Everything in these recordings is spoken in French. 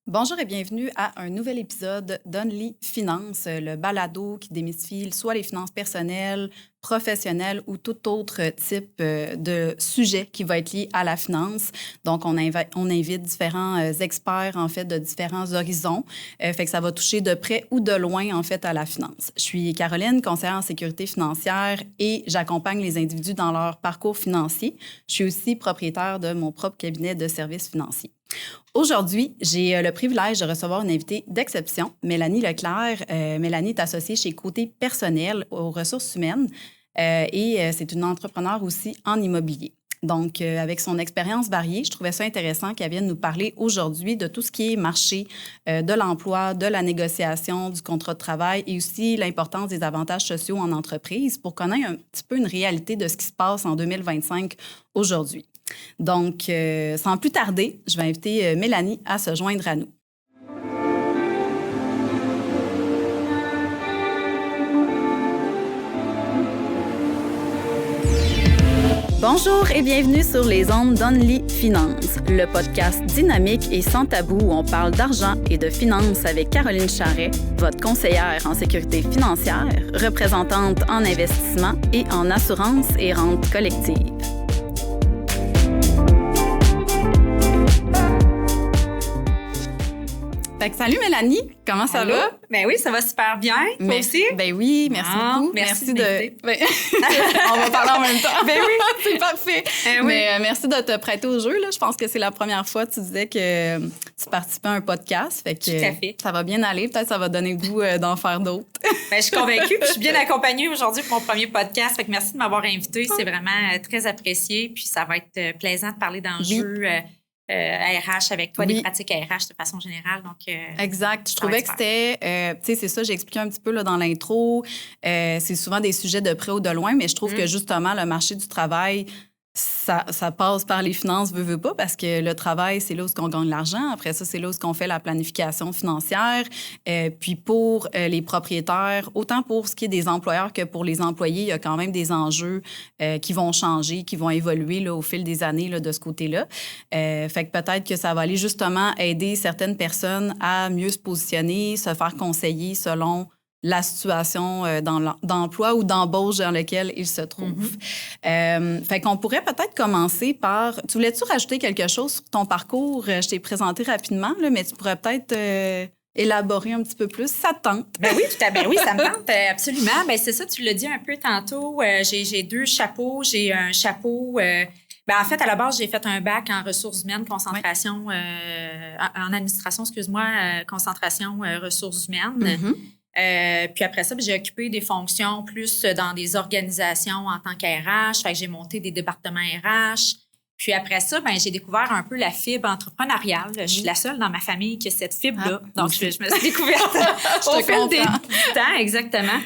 Bonjour et bienvenue à un nouvel épisode d'Only Finance, le balado qui démystifie soit les finances personnelles, professionnelles ou tout autre type de sujet qui va être lié à la finance. Donc, on invite différents experts, en fait, de différents horizons. Fait que ça va toucher de près ou de loin, en fait, à la finance. Je suis Caroline, conseillère en sécurité financière et j'accompagne les individus dans leur parcours financier. Je suis aussi propriétaire de mon propre cabinet de services financiers. Aujourd'hui, j'ai le privilège de recevoir une invitée d'exception, Mélanie Leclerc. Mélanie est associée chez Côté Personnel aux ressources humaines et c'est une entrepreneure aussi en immobilier. Donc, avec son expérience variée, je trouvais ça intéressant qu'elle vienne nous parler aujourd'hui de tout ce qui est marché de l'emploi, de la négociation, du contrat de travail et aussi l'importance des avantages sociaux en entreprise pour connaître un petit peu une réalité de ce qui se passe en 2025 aujourd'hui. Donc, sans plus tarder, je vais inviter Mélanie à se joindre à nous. Bonjour et bienvenue sur les ondes d'Only Finance, le podcast dynamique et sans tabou où on parle d'argent et de finances avec Caroline Charret, votre conseillère en sécurité financière, représentante en investissement et en assurance et rente collective. Fait que salut Mélanie, comment ça va? Ben oui, ça va super bien. Toi aussi? Ben oui, merci beaucoup. Merci de. On va parler en même temps. Ben oui, c'est parfait. Mais merci de te prêter au jeu. Là. Je pense que c'est la première fois que tu disais que tu participais à un podcast. Fait que tout à fait. Ça va bien aller. Peut-être que ça va donner le goût d'en faire d'autres. Ben, je suis convaincue. Puis je suis bien accompagnée aujourd'hui pour mon premier podcast. Fait que merci de m'avoir invitée. C'est vraiment très apprécié. Puis ça va être plaisant de parler d'enjeux. RH avec toi, des pratiques RH de façon générale. Donc, exact. Je trouvais que c'était, tu sais, c'est ça, j'ai expliqué un petit peu là, dans l'intro. C'est souvent des sujets de près ou de loin, mais je trouve que justement, le marché du travail, ça passe par les finances, veut pas, parce que le travail, c'est là où on gagne de l'argent. Après ça, c'est là où on fait la planification financière. Puis pour les propriétaires, autant pour ce qui est des employeurs que pour les employés, il y a quand même des enjeux qui vont changer, qui vont évoluer là, au fil des années là, de ce côté-là. Fait que peut-être que ça va aller justement aider certaines personnes à mieux se positionner, se faire conseiller selon la situation d'emploi ou d'embauche dans laquelle ils se trouvent. Fait qu'on pourrait peut-être commencer par... Tu voulais-tu rajouter quelque chose sur ton parcours? Je t'ai présenté rapidement, là, mais tu pourrais peut-être élaborer un petit peu plus. Ça te tente? Ben oui, ben oui, ça me tente absolument. Ben c'est ça, tu l'as dit un peu tantôt. J'ai deux chapeaux. J'ai un chapeau... en fait, à la base, j'ai fait un bac en ressources humaines, concentration... en administration, concentration ressources humaines. Puis après ça, j'ai occupé des fonctions plus dans des organisations en tant qu'RH. Fait que j'ai monté des départements RH. Puis après ça, j'ai découvert un peu la fibre entrepreneuriale. Je suis la seule dans ma famille qui a cette fibre-là. Donc, je me suis découverte au fil du temps, exactement.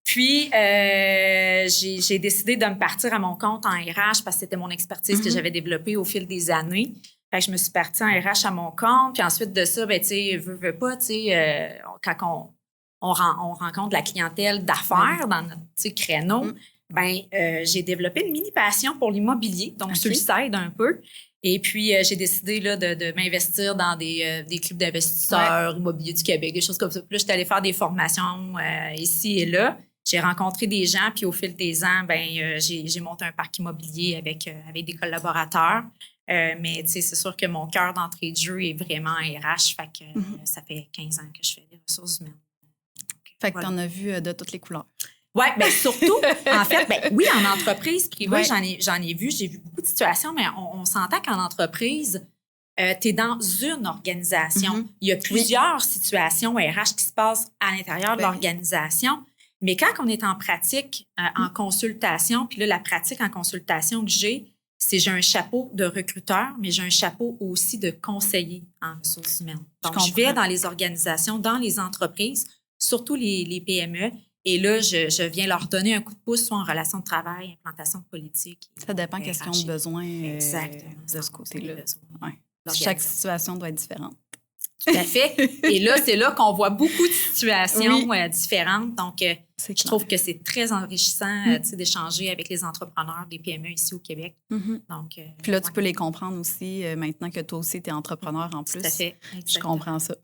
Puis, j'ai décidé de me partir à mon compte en RH parce que c'était mon expertise que j'avais développée au fil des années. Fait que je me suis partie en RH à mon compte. Puis ensuite de ça, tu sais, veux pas, tu sais, quand on rencontre la clientèle d'affaires dans notre créneau, j'ai développé une mini-passion pour l'immobilier. Donc, sur le side un peu. Et puis, j'ai décidé là, de m'investir dans des clubs d'investisseurs immobiliers du Québec, des choses comme ça. Puis là, j'étais allée faire des formations ici et là. J'ai rencontré des gens, puis au fil des ans, j'ai monté un parc immobilier avec des collaborateurs. Mais tu sais, c'est sûr que mon cœur d'entrée de jeu est vraiment RH. Fait que ça fait 15 ans que je fais des ressources humaines. Fait que t'en as vu de toutes les couleurs. Oui, surtout, en fait, oui, en entreprise privée, j'ai vu beaucoup de situations, mais on s'entend qu'en entreprise, tu es dans une organisation. Il y a plusieurs situations RH qui se passent à l'intérieur de l'organisation. Mais quand on est en pratique, en consultation, puis là, la pratique en consultation que j'ai un chapeau de recruteur, mais j'ai un chapeau aussi de conseiller en ressources humaines. Donc, je vais dans les organisations, dans les entreprises, surtout les PME. Et là, je viens leur donner un coup de pouce, soit en relation de travail, implantation de politique. Ça dépend qu'est-ce qu'ils ont besoin de ce côté-là. Ouais. Chaque situation doit être différente. Tout à fait. Et là, c'est là qu'on voit beaucoup de situations différentes. Donc, Je trouve que c'est très enrichissant d'échanger avec les entrepreneurs des PME ici au Québec. Donc, puis là, tu peux les comprendre aussi maintenant que toi aussi, tu es entrepreneur en plus. Tout à fait. Je comprends ça.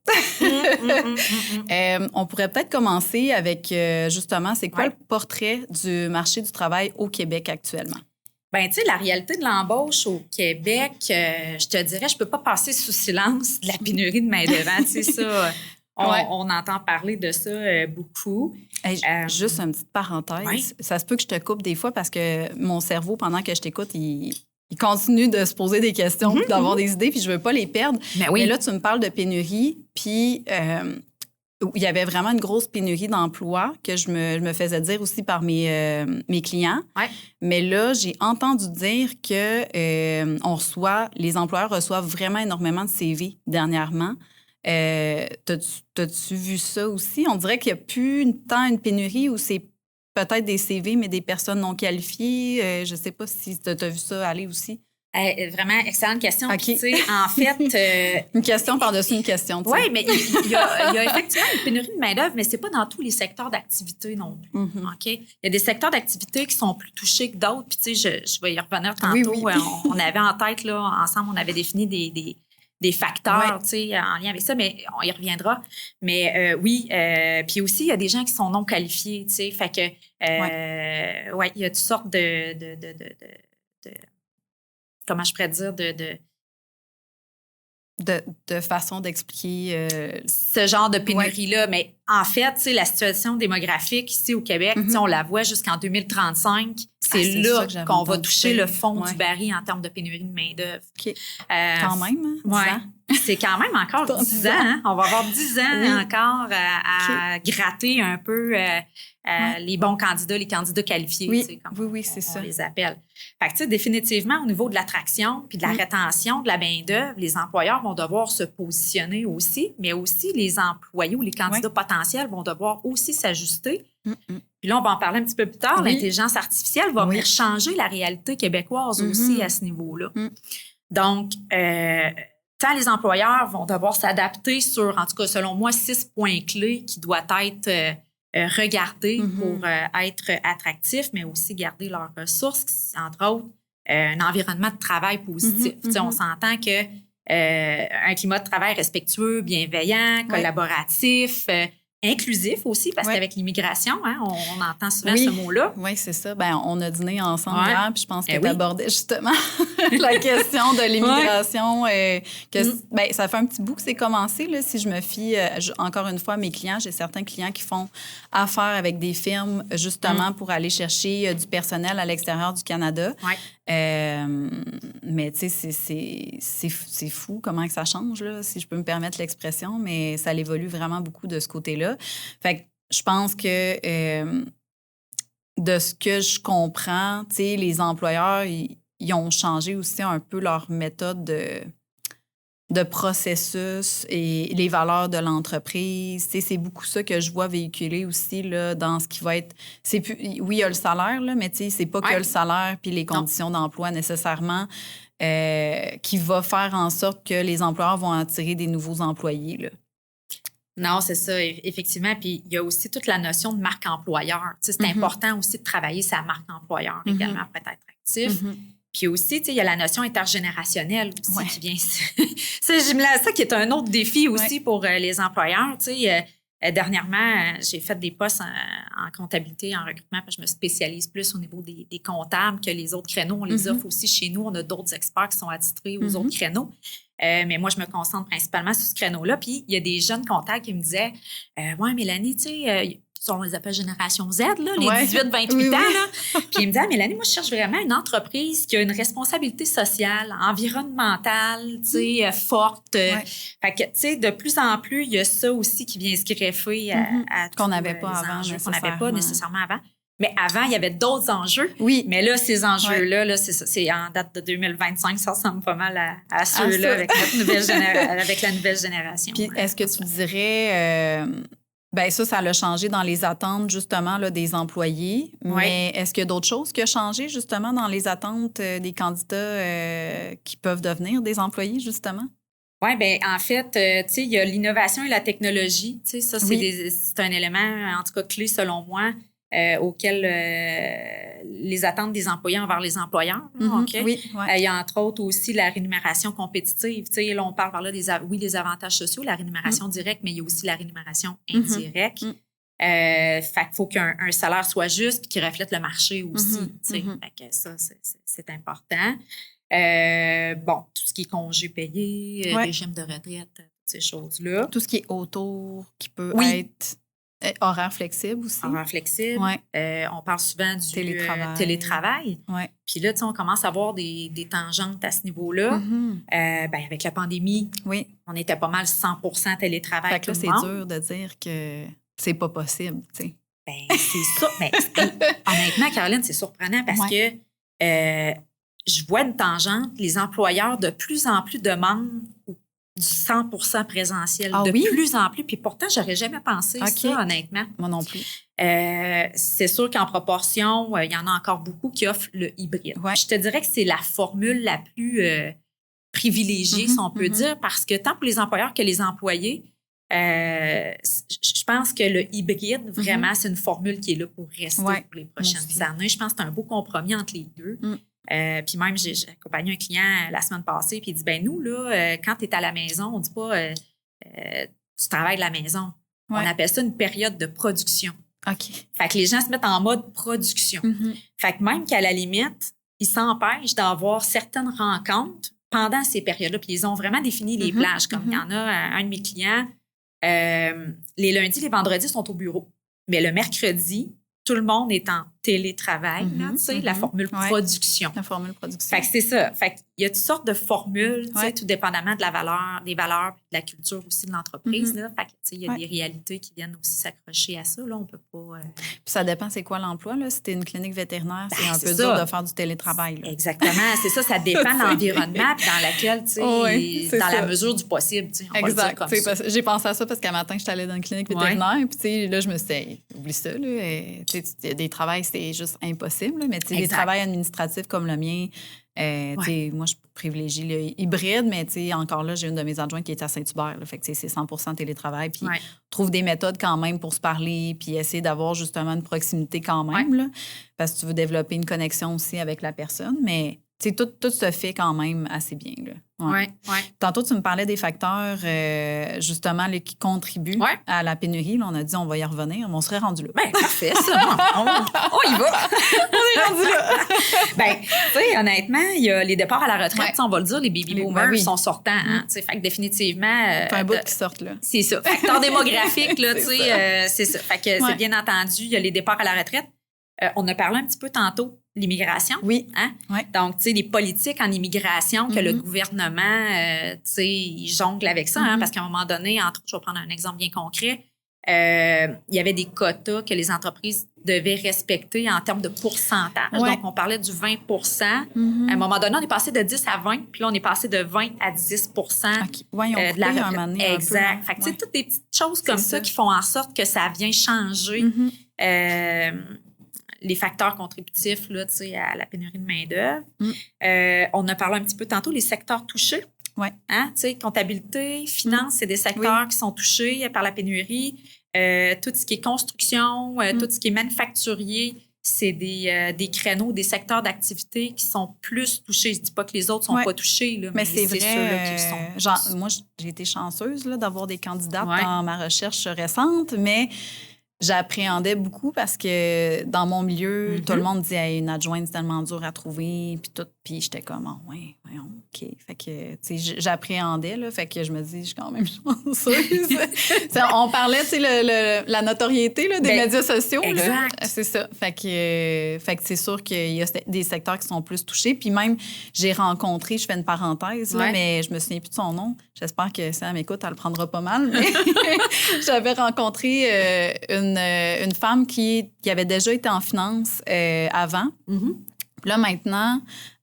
On pourrait peut-être commencer avec, justement, c'est quoi le portrait du marché du travail au Québec actuellement? Bien, tu sais, la réalité de l'embauche au Québec, je te dirais, je peux pas passer sous silence de la pénurie de main-d'œuvre. Tu sais, ça, on entend parler de ça beaucoup. Hey, juste une petite parenthèse. Ça se peut que je te coupe des fois parce que mon cerveau, pendant que je t'écoute, il continue de se poser des questions puis d'avoir des idées, puis je veux pas les perdre. Mais là, tu me parles de pénurie, puis il y avait vraiment une grosse pénurie d'emplois que je me faisais dire aussi par mes clients. Mais là, j'ai entendu dire que les employeurs reçoivent vraiment énormément de CV dernièrement. T'as-tu vu ça aussi? On dirait qu'il n'y a plus tant une pénurie où c'est peut-être des CV, mais des personnes non qualifiées. Je ne sais pas si tu as vu ça aller aussi. Vraiment, excellente question. Okay. Puis, en fait... une question par-dessus une question. Oui, mais il y a effectivement une pénurie de main-d'œuvre, mais ce n'est pas dans tous les secteurs d'activité non plus. OK? Il y a des secteurs d'activité qui sont plus touchés que d'autres. Puis, tu sais, je vais y revenir tantôt. Oui. On avait en tête, là, ensemble, on avait défini des facteurs, tu sais, en lien avec ça, mais on y reviendra. Mais oui, puis aussi, il y a des gens qui sont non qualifiés, tu sais, fait que, il y a toutes sortes de comment je pourrais dire, de façon d'expliquer ce genre de pénurie-là. Mais en fait, tu sais, la situation démographique ici au Québec, tu sais, on la voit jusqu'en 2035. C'est là qu'on va toucher le fond du baril en termes de pénurie de main-d'œuvre. OK. Quand même, hein? C'est quand même encore 10 ans. Hein? On va avoir 10 ans encore à gratter un peu les bons candidats, les candidats qualifiés. Oui, c'est ça. On les appelle. Fait que, tu sais, définitivement, au niveau de l'attraction puis de la rétention de la main-d'œuvre, les employeurs vont devoir se positionner aussi, mais aussi les employés ou les candidats potentiels vont devoir aussi s'ajuster. Puis là, on va en parler un petit peu plus tard. L'intelligence artificielle va venir changer la réalité québécoise aussi à ce niveau-là. Donc, tant les employeurs vont devoir s'adapter sur, en tout cas, selon moi, 6 points clés qui doivent être regardés pour être attractifs, mais aussi garder leurs ressources, entre autres, un environnement de travail positif. On s'entend que un climat de travail respectueux, bienveillant, collaboratif, inclusif aussi, parce qu'avec l'immigration, hein, on entend souvent ce mot-là. Oui, c'est ça. Ben, on a dîné ensemble hier, puis je pense que tu abordais justement la question de l'immigration. Ça fait un petit bout que c'est commencé. Là, si je me fie, encore une fois, à mes clients, j'ai certains clients qui font affaire avec des firmes justement pour aller chercher du personnel à l'extérieur du Canada. Mais tu sais, c'est fou comment que ça change, là, si je peux me permettre l'expression, mais ça évolue vraiment beaucoup de ce côté-là. Fait que je pense que de ce que je comprends, tu sais, les employeurs, ils ont changé aussi un peu leur méthode de processus et les valeurs de l'entreprise. Tu sais, c'est beaucoup ça que je vois véhiculer aussi là, dans ce qui va être... Oui, il y a le salaire, là, mais tu sais, c'est pas que le salaire puis les conditions d'emploi nécessairement qui va faire en sorte que les employeurs vont attirer des nouveaux employés, là. Non, c'est ça, effectivement. Puis il y a aussi toute la notion de marque employeur. Tu sais, c'est important aussi de travailler sa marque employeur également pour être attractif. Puis aussi, tu sais, il y a la notion intergénérationnelle aussi qui vient. C'est ça qui est un autre défi aussi pour les employeurs. Tu sais, dernièrement, j'ai fait des postes en comptabilité, en recrutement, parce que je me spécialise plus au niveau des comptables que les autres créneaux. On les offre aussi chez nous. On a d'autres experts qui sont attitrés aux autres créneaux. Mais moi, je me concentre principalement sur ce créneau-là. Puis, il y a des jeunes comptables qui me disaient ouais, Mélanie, tu sais, on les appelle Génération Z, là, les 18-28 ans. Là. Puis, il me disait Mélanie, moi, je cherche vraiment une entreprise qui a une responsabilité sociale, environnementale, tu sais, forte. Fait que, tu sais, de plus en plus, il y a ça aussi qui vient se greffer à qu'on n'avait pas avant. Qu'on n'avait pas nécessairement avant. Mais avant, il y avait d'autres enjeux. Oui. Mais là, ces enjeux-là, là, c'est en date de 2025, ça ressemble pas mal à ceux-là avec avec la nouvelle génération. Puis, est-ce que tu dirais... ça l'a changé dans les attentes, justement, là, des employés. Mais est-ce qu'il y a d'autres choses qui ont changé, justement, dans les attentes des candidats qui peuvent devenir des employés, justement? Oui, bien, en fait, tu sais, il y a l'innovation et la technologie. Tu sais, ça, c'est un élément, en tout cas, clé selon moi. les attentes des employés envers les employeurs. Okay? Oui, ouais. Il y a entre autres aussi la rémunération compétitive. Tu sais, là, on parle par là des avantages sociaux, la rémunération directe, mais il y a aussi la rémunération indirecte. Fait qu'il faut qu'un salaire soit juste et qu'il reflète le marché aussi. Fait que ça, c'est important. Tout ce qui est congé payé, régime de retraite, toutes ces choses-là. Tout ce qui est autour, qui peut être horaire flexible aussi. Horaire flexible. On parle souvent du télétravail. Puis là, on commence à avoir des tangentes à ce niveau-là. Avec la pandémie, on était pas mal 100% télétravail. Fait que là, c'est dur de dire que c'est pas possible, tu sais. C'est ça. Mais honnêtement, Caroline, c'est surprenant parce que je vois une tangente. Les employeurs de plus en plus demandent du 100% présentiel. Plus en plus. Puis pourtant, j'aurais jamais pensé ça, honnêtement. Moi non plus. C'est sûr qu'en proportion, il y en a encore beaucoup qui offrent le hybride. Je te dirais que c'est la formule la plus privilégiée, si on peut dire, parce que tant pour les employeurs que les employés, je pense que le hybride, vraiment, c'est une formule qui est là pour rester pour les prochaines années. Je pense que c'est un beau compromis entre les deux. Puis même, j'ai accompagné un client la semaine passée, puis il dit, nous, là, quand tu es à la maison, on dit pas tu travailles de la maison. On appelle ça une période de production. Fait que les gens se mettent en mode production. Fait que même qu'à la limite, ils s'empêchent d'avoir certaines rencontres pendant ces périodes-là. Puis ils ont vraiment défini les plages. Comme il y en a un de mes clients, les lundis, les vendredis sont au bureau. Mais le mercredi, tout le monde est en télétravail, tu sais, la formule production. La formule production. Fait que c'est ça. Fait qu'il y a toutes sortes de formules, tu sais, tout dépendamment de la valeur, des valeurs et de la culture aussi de l'entreprise. Là. Fait que, tu sais, il y a des réalités qui viennent aussi s'accrocher à ça. Là, on peut pas... Puis ça dépend, c'est quoi l'emploi, là? Si t'es une clinique vétérinaire, c'est un peu dur de faire du télétravail. Là. Exactement. C'est ça, ça dépend de l'environnement puis dans laquelle, tu sais, dans la mesure du possible, tu sais, on va le dire comme ça. J'ai pensé à ça parce qu'un matin, j'étais allée dans une clinique vétérinaire, puis tu sais, là, je me suis dit, oublie ça, là. Tu sais, des travails, c'est juste impossible, mais tu sais, des travails administratifs comme le mien, moi, je privilégie le hybride, mais tu sais, encore là, j'ai une de mes adjointes qui est à Saint-Hubert, là, fait que c'est 100% télétravail, puis trouve des méthodes quand même pour se parler, puis essayer d'avoir justement une proximité quand même, là, parce que tu veux développer une connexion aussi avec la personne, mais tu sais, tout se fait quand même assez bien, là. Tantôt, tu me parlais des facteurs, justement, là, qui contribuent à la pénurie. Là, on a dit, on va y revenir, mais on serait rendu là. Parfait, ça. On y va. On est rendu là. Tu sais, honnêtement, il y a les départs à la retraite, on va le dire, les baby boomers sont sortants. Hein, fait que définitivement... C'est un bout qui sortent, là. C'est ça. Facteur démographique, là, tu sais, c'est ça. Fait que c'est bien entendu, il y a les départs à la retraite. On a parlé un petit peu tantôt l'immigration. Hein? Donc, tu sais, les politiques en immigration que le gouvernement, tu sais, il jongle avec ça, hein, parce qu'à un moment donné, entre autres, je vais prendre un exemple bien concret, il y avait des quotas que les entreprises devaient respecter en termes de pourcentage. Donc, on parlait du 20 À un moment donné, on est passé de 10 à 20, puis là, on est passé de 20 à 10 de la retraite. Exact. Fait que, tu sais, toutes des petites choses comme ça qui font en sorte que ça vient changer les facteurs contributifs là, à la pénurie de main-d'œuvre. On a parlé un petit peu tantôt, les secteurs touchés. Hein, comptabilité, finance, c'est des secteurs qui sont touchés par la pénurie. Tout ce qui est construction, tout ce qui est manufacturier, c'est des créneaux, des secteurs d'activité qui sont plus touchés. Je ne dis pas que les autres ne sont pas touchés, là, mais c'est vrai. Ceux-là qui sont genre, moi, j'ai été chanceuse là, d'avoir des candidates dans ma recherche récente, mais j'appréhendais beaucoup parce que dans mon milieu, tout le monde dit hey, une adjointe, c'est tellement dur à trouver, puis tout. Puis j'étais comme, OK. Fait que, tu sais, j'appréhendais, là. Fait que je me dis, je suis quand même chanceuse. On parlait, tu sais, la notoriété là, des médias sociaux. Exact. Là. C'est ça. Fait que c'est sûr qu'il y a des secteurs qui sont plus touchés. Puis même, j'ai rencontré, je fais une parenthèse, là, mais je me souviens plus de son nom. J'espère que Sam écoute, elle le prendra pas mal. Mais j'avais rencontré une femme qui avait déjà été en finance avant. Là, maintenant,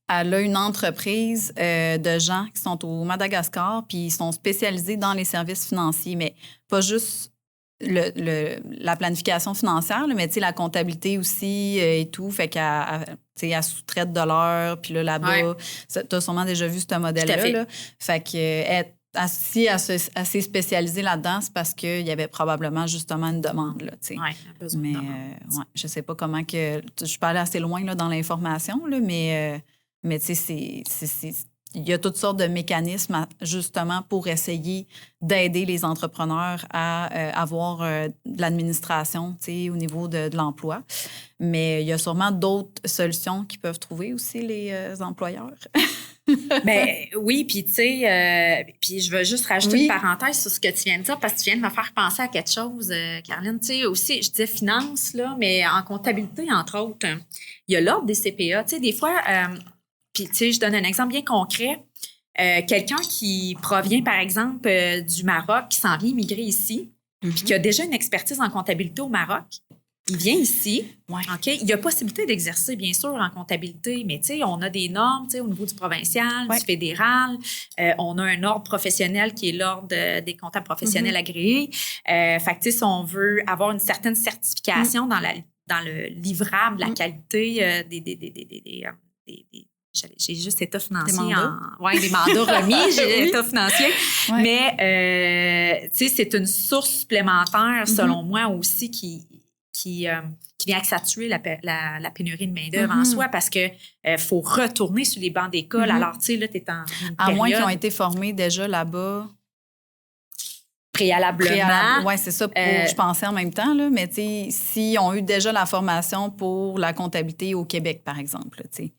elle a une entreprise de gens qui sont au Madagascar, puis ils sont spécialisés dans les services financiers, mais pas juste la planification financière, là, mais la comptabilité aussi et tout. Fait qu'elle sous-traite de l'heure, puis là-bas, tu as sûrement déjà vu ce modèle-là. Là. Fait que si elle s'est spécialisée là-dedans, c'est parce qu'il y avait probablement justement une demande, là, tu sais. Oui, un besoin de demande. Ouais, je sais pas comment que... Je peux aller assez loin là, dans l'information, là, mais tu sais, il y a toutes sortes de mécanismes, justement, pour essayer d'aider les entrepreneurs à avoir de l'administration, tu sais, au niveau de l'emploi. Mais il y a sûrement d'autres solutions qu'ils peuvent trouver aussi, les employeurs. Ben oui, puis tu sais, puis je veux juste rajouter une parenthèse sur ce que tu viens de dire parce que tu viens de me faire penser à quelque chose, Caroline. Tu sais, aussi, je disais finance, là, mais en comptabilité, entre autres, il y a l'ordre des CPA. Tu sais, des fois, puis tu sais, je donne un exemple bien concret. Quelqu'un qui provient, par exemple, du Maroc, qui s'en vient immigrer ici, puis qui a déjà une expertise en comptabilité au Maroc, il vient ici, OK? Il y a possibilité d'exercer, bien sûr, en comptabilité, mais tu sais, on a des normes, tu sais, au niveau du provincial, du fédéral. On a un ordre professionnel qui est l'ordre des comptables professionnels agréés. Fait que, tu sais, si on veut avoir une certaine certification dans le livrable, la qualité j'ai juste état financier des mandats remis, j'ai état financier. Ouais. Mais, tu sais, c'est une source supplémentaire, selon moi aussi, qui vient accentuer la pénurie de main-d'œuvre en soi parce que faut retourner sur les bancs d'école. Alors, tu sais, là, tu es en une à moins qu'ils ont été formés déjà là-bas. Préalablement. Oui, c'est ça. Je pensais en même temps, là, mais tu sais, s'ils ont eu déjà la formation pour la comptabilité au Québec, par exemple, tu sais.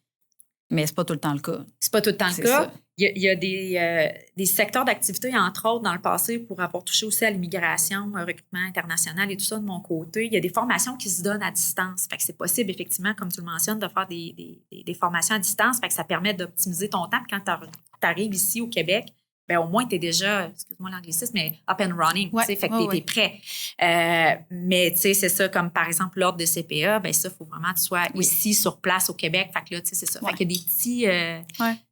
Mais c'est pas tout le temps le cas. C'est pas tout le temps le cas. Il y a des secteurs d'activité, entre autres, dans le passé, pour avoir touché aussi à l'immigration, recrutement international et tout ça de mon côté. Il y a des formations qui se donnent à distance. Fait que c'est possible, effectivement, comme tu le mentionnes, de faire des formations à distance. Fait que ça permet d'optimiser ton temps. Quand tu arrives ici au Québec, bien, au moins, tu es déjà, excuse-moi l'anglicisme, mais up and running. Fait que tu es prêt. Mais, tu sais, c'est ça, comme par exemple l'ordre de CPA, bien, ça, il faut vraiment que tu sois ici, sur place, au Québec. Fait que là, tu sais, c'est ça. Fait qu'il y a des petits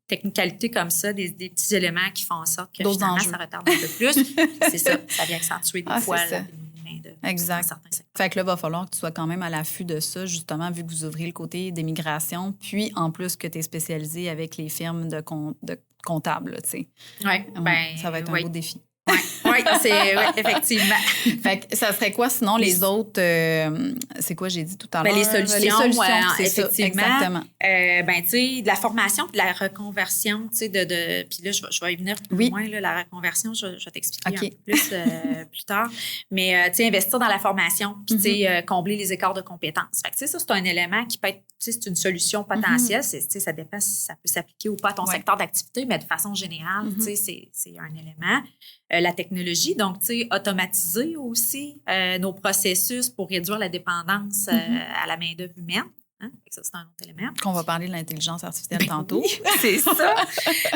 technicalités comme ça, des petits éléments qui font en sorte que finalement, ça retarde un peu plus. C'est ça. Ça vient accentuer des fois la main-d'œuvre. Exact. Fait que là, il va falloir que tu sois quand même à l'affût de ça, justement, vu que vous ouvrez le côté des migrations, puis en plus que tu es spécialisé avec les firmes de comptables, tu sais. Oui, ça va être un beau défi. Oui, effectivement. Fait que ça serait quoi, sinon, les autres... c'est quoi, j'ai dit tout à l'heure? Les solutions, effectivement. Ça, exactement. Tu sais, de la formation puis de la reconversion, tu sais, puis là, je vais y venir plus loin, là, la reconversion, je vais t'expliquer un peu plus plus tard. Mais, tu sais, investir dans la formation puis, tu sais, combler les écarts de compétences. Fait que, tu sais, ça, c'est un élément qui peut être, tu sais, c'est une solution potentielle. Tu sais, ça dépend si ça peut s'appliquer ou pas à ton secteur d'activité, mais de façon générale, tu sais, c'est un élément. La technologie, donc, tu sais, automatiser aussi nos processus pour réduire la dépendance à la main-d'œuvre humaine. Hein? Ça, c'est un autre élément. Qu'on va parler de l'intelligence artificielle tantôt. C'est ça.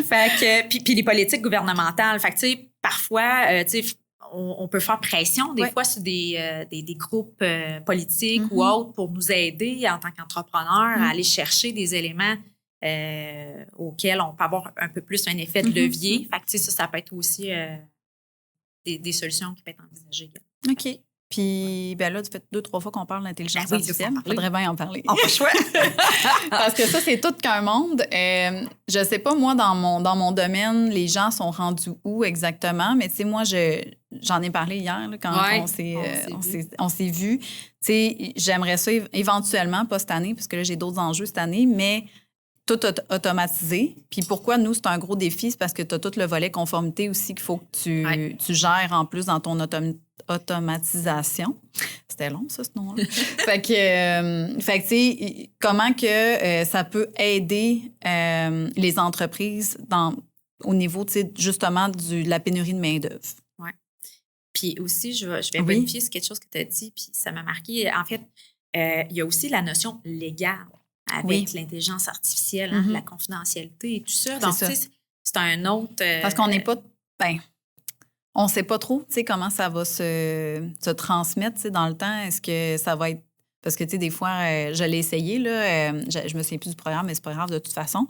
Fait que, puis les politiques gouvernementales. Fait que, tu sais, parfois, tu sais, on peut faire pression des fois sur des groupes politiques ou autres pour nous aider en tant qu'entrepreneurs à aller chercher des éléments auxquels on peut avoir un peu plus un effet de levier. Fait que, tu sais, ça peut être aussi des solutions qui peuvent être envisagées. OK. Puis, ben là, tu fais 2-3 fois qu'on parle d'intelligence artificielle. Il faudrait bien en parler. On peut chouette. Parce que ça, c'est tout qu'un monde. Je sais pas, moi, dans mon domaine, les gens sont rendus où exactement? Mais tu sais, moi, j'en ai parlé hier là, quand on s'est vu. Tu sais, j'aimerais ça éventuellement, pas cette année, parce que là, j'ai d'autres enjeux cette année, mais tout automatisé. Puis pourquoi, nous, c'est un gros défi? C'est parce que tu as tout le volet conformité aussi qu'il faut que tu gères en plus dans ton automatisation. C'était long, ça, ce nom-là. Fait que tu sais, comment que ça peut aider les entreprises au niveau, tu sais, justement, de la pénurie de main-d'œuvre? Oui. Puis aussi, je vais vérifier sur quelque chose que tu as dit, puis ça m'a marqué. En fait, il y a aussi la notion légale avec l'intelligence artificielle, la confidentialité et tout ça. Donc, tu sais, c'est un autre... Parce qu'on n'est pas... on ne sait pas trop, tu sais, comment ça va se transmettre, tu sais, dans le temps. Est-ce que ça va être... Parce que, tu sais, des fois, je l'ai essayé, là. Je me souviens plus du programme, mais c'est pas grave de toute façon.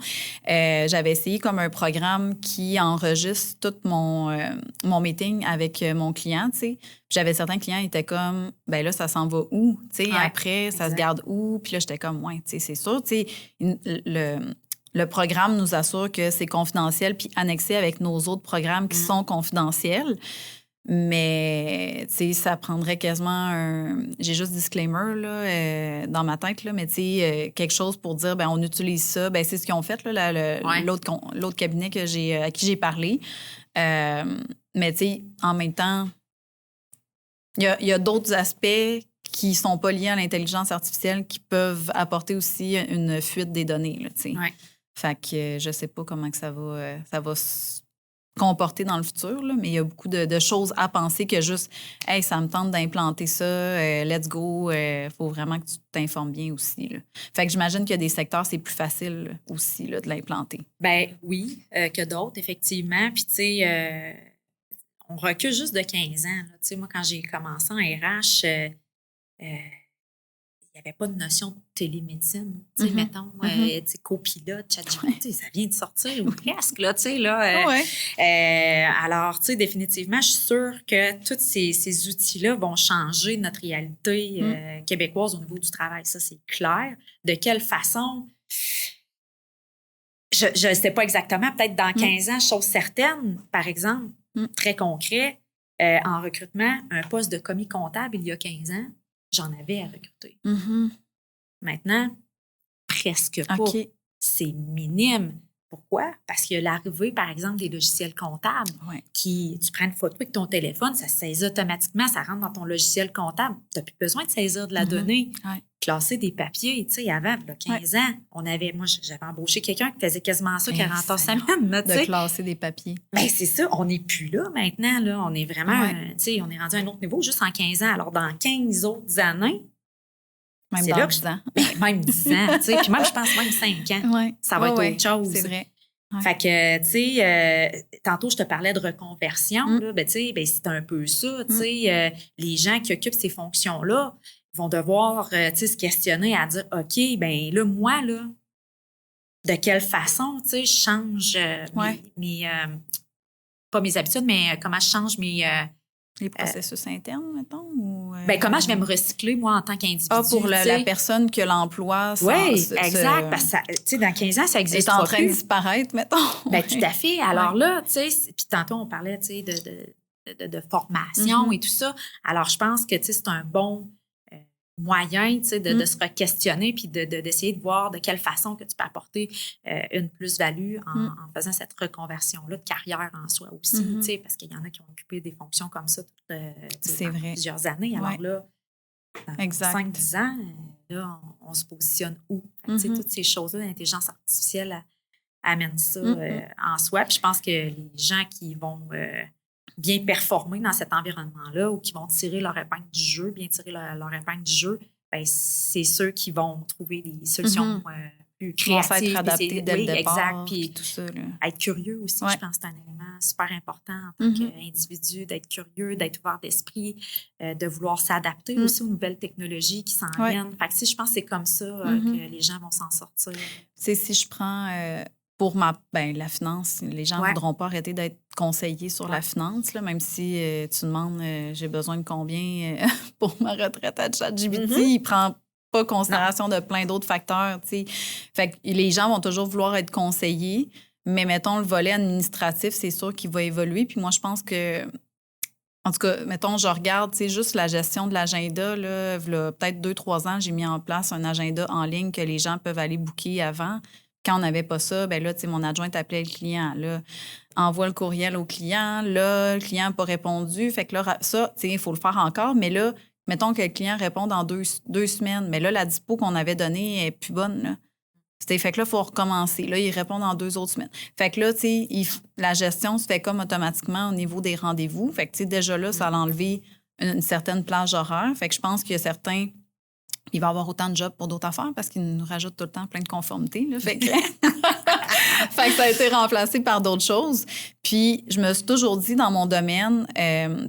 J'avais essayé comme un programme qui enregistre tout mon meeting avec mon client, tu sais. J'avais certains clients qui étaient comme, ben là, ça s'en va où? Tu sais, après, ça se garde où? Puis là, j'étais comme, ouais, tu sais, c'est sûr, tu sais, le programme nous assure que c'est confidentiel puis annexé avec nos autres programmes qui sont confidentiels. Mais, tu sais, ça prendrait quasiment j'ai juste disclaimer là, dans ma tête, là, mais tu sais, quelque chose pour dire, ben on utilise ça. Ben c'est ce qu'ils ont fait, là, l'autre cabinet à qui j'ai parlé. Mais, tu sais, en même temps, il y a d'autres aspects qui sont pas liés à l'intelligence artificielle qui peuvent apporter aussi une fuite des données, là, tu sais. Ouais. Fait que je sais pas comment que ça va se comporter dans le futur, là, mais il y a beaucoup de choses à penser que juste, hey, ça me tente d'implanter ça, let's go, faut vraiment que tu t'informes bien aussi, là. Fait que j'imagine qu'il y a des secteurs, c'est plus facile là, aussi là, de l'implanter. Ben oui, que d'autres, effectivement. Puis, tu sais, on recule juste de 15 ans. Tu sais, moi, quand j'ai commencé en RH, il n'y avait pas de notion de télémédecine. Tu sais, mettons, tu sais, copilote, ChatGPT, ça vient de sortir ou presque, là, tu sais, là. Alors, tu sais, définitivement, je suis sûre que tous ces outils-là vont changer notre réalité québécoise au niveau du travail. Ça, c'est clair. De quelle façon? Je ne sais pas exactement. Peut-être dans 15 ans, chose certaine, par exemple, très concret, en recrutement, un poste de commis comptable, il y a 15 ans, j'en avais à recruter. Maintenant, presque pas. Okay. C'est minime. Pourquoi? Parce qu'il y a l'arrivée, par exemple, des logiciels comptables qui, tu prends une photo avec ton téléphone, ça se saisit automatiquement, ça rentre dans ton logiciel comptable. Tu n'as plus besoin de saisir de la donnée. Classer des papiers, tu sais, avant, là, 15 ans, j'avais embauché quelqu'un qui faisait quasiment ça 40 heures semaine. Là, de classer des papiers. Bien, c'est ça, on n'est plus là maintenant. Là. On est vraiment, tu sais, on est rendu à un autre niveau juste en 15 ans. Alors, dans 15 autres années, même c'est dans là 10 ans. Même 10 ans, tu sais. Puis même, je pense même 5 ans. Ça va être autre chose. C'est vrai. Fait que, tu sais, tantôt, je te parlais de reconversion. Là, ben, tu sais, ben, c'est un peu ça. Tu sais, les gens qui occupent ces fonctions-là vont devoir, tu sais, se questionner à dire, OK, ben là, moi, là, de quelle façon, tu sais, je change pas mes habitudes, mais comment je change mes... les processus internes, mettons? Ou, ben, comment je vais me recycler, moi, en tant qu'individu? Ah, pour la personne que l'emploi... Oui, exact. Parce que, tu sais, dans 15 ans, ça existe est en train de disparaître, mettons. Ben, tout à fait. Alors là, tu sais, puis tantôt, on parlait, tu sais, de formation et tout ça. Alors, je pense que, tu sais, c'est un bon moyen, tu sais, de se re-questionner puis d'essayer de voir de quelle façon que tu peux apporter une plus-value en faisant cette reconversion-là de carrière en soi aussi, tu sais, parce qu'il y en a qui ont occupé des fonctions comme ça plusieurs années. Alors là, dans 5-10 ans, là, on se positionne où? Tu sais, toutes ces choses-là, l'intelligence artificielle amène ça en soi. Puis je pense que les gens qui vont bien performer dans cet environnement-là ou qui vont tirer leur épingle du jeu, bien tirer leur épingle du jeu, ben, c'est ceux qui vont trouver des solutions plus créatives. Qui vont s'être adaptés dès le départ. Exact. Puis tout ça, là. Être curieux aussi, je pense que c'est un élément super important en tant qu'individu, d'être curieux, d'être ouvert d'esprit, de vouloir s'adapter aussi aux nouvelles technologies qui s'en viennent. Fait que, je pense que c'est comme ça que les gens vont s'en sortir. Si je prends... pour la finance, les gens ne voudront pas arrêter d'être conseillés sur la finance, là, même si tu demandes j'ai besoin de combien pour ma retraite à ChatGPT, il ne prend pas considération de plein d'autres facteurs. T'sais. Fait que les gens vont toujours vouloir être conseillés, mais mettons le volet administratif, c'est sûr qu'il va évoluer. Puis moi, je pense que, en tout cas, mettons, je regarde juste la gestion de l'agenda. Là, peut-être 2-3 ans, j'ai mis en place un agenda en ligne que les gens peuvent aller booker avant. Quand on n'avait pas ça, ben là, mon adjointe appelait le client, là, envoie le courriel au client, là, le client n'a pas répondu. Fait que là, ça, il faut le faire encore, mais là, mettons que le client répond dans 2 semaines, mais là, la dispo qu'on avait donnée n'est plus bonne, là. Fait que là, il faut recommencer. Là, il répond dans 2 autres semaines. Fait que là, la gestion se fait comme automatiquement au niveau des rendez-vous. Fait que, déjà là, ça a enlevé une certaine plage horaire. Fait que je pense qu'il y a certains... Il va avoir autant de jobs pour d'autres affaires parce qu'il nous rajoute tout le temps plein de conformités. Là, fait que ça a été remplacé par d'autres choses. Puis, je me suis toujours dit dans mon domaine,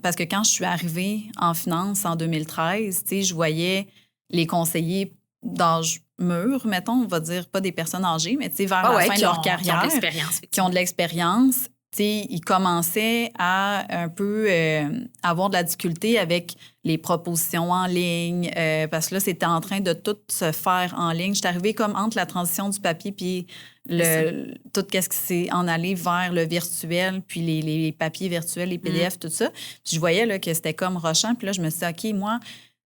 parce que quand je suis arrivée en finance en 2013, je voyais les conseillers d'âge mûr, mettons, on va dire, pas des personnes âgées, mais vers la fin de leur carrière, qui ont de l'expérience. ils commençaient à un peu avoir de la difficulté avec les propositions en ligne, parce que là, c'était en train de tout se faire en ligne. J'étais arrivée comme entre la transition du papier puis tout ce qui s'est en allé vers le virtuel, puis les papiers virtuels, les PDF, tout ça. Puis je voyais là, que c'était comme rochant. Puis là, je me suis dit, OK, moi,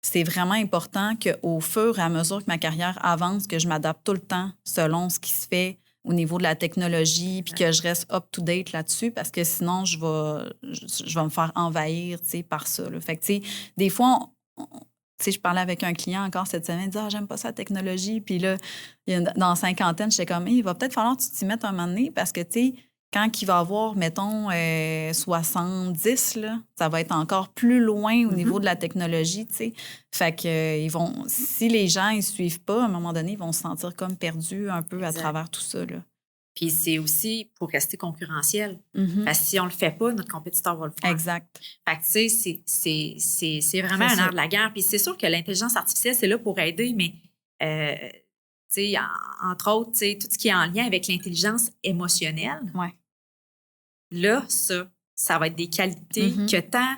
c'est vraiment important qu'au fur et à mesure que ma carrière avance, que je m'adapte tout le temps selon ce qui se fait au niveau de la technologie, puis que je reste up-to-date là-dessus, parce que sinon, je vais me faire envahir, par ça. Là. Fait que, des fois, je parlais avec un client encore cette semaine, il dit « Ah, j'aime pas ça, la technologie. » Puis là, dans la cinquantaine, j'étais comme hey, « Il va peut-être falloir que tu t'y mettes un moment donné, parce que, quand il va avoir, mettons, 70, là, ça va être encore plus loin au niveau de la technologie, tu sais. Fait que si les gens ne suivent pas, à un moment donné, ils vont se sentir comme perdus un peu à travers tout ça, là. Puis c'est aussi pour rester concurrentiel. Parce que si on le fait pas, notre compétiteur va le faire. Exact. Fait que, tu sais, c'est vraiment un art de la guerre. Puis c'est sûr que l'intelligence artificielle, c'est là pour aider, mais, tu sais, entre autres, tu sais, tout ce qui est en lien avec l'intelligence émotionnelle. Ouais. Là, ça va être des qualités que tant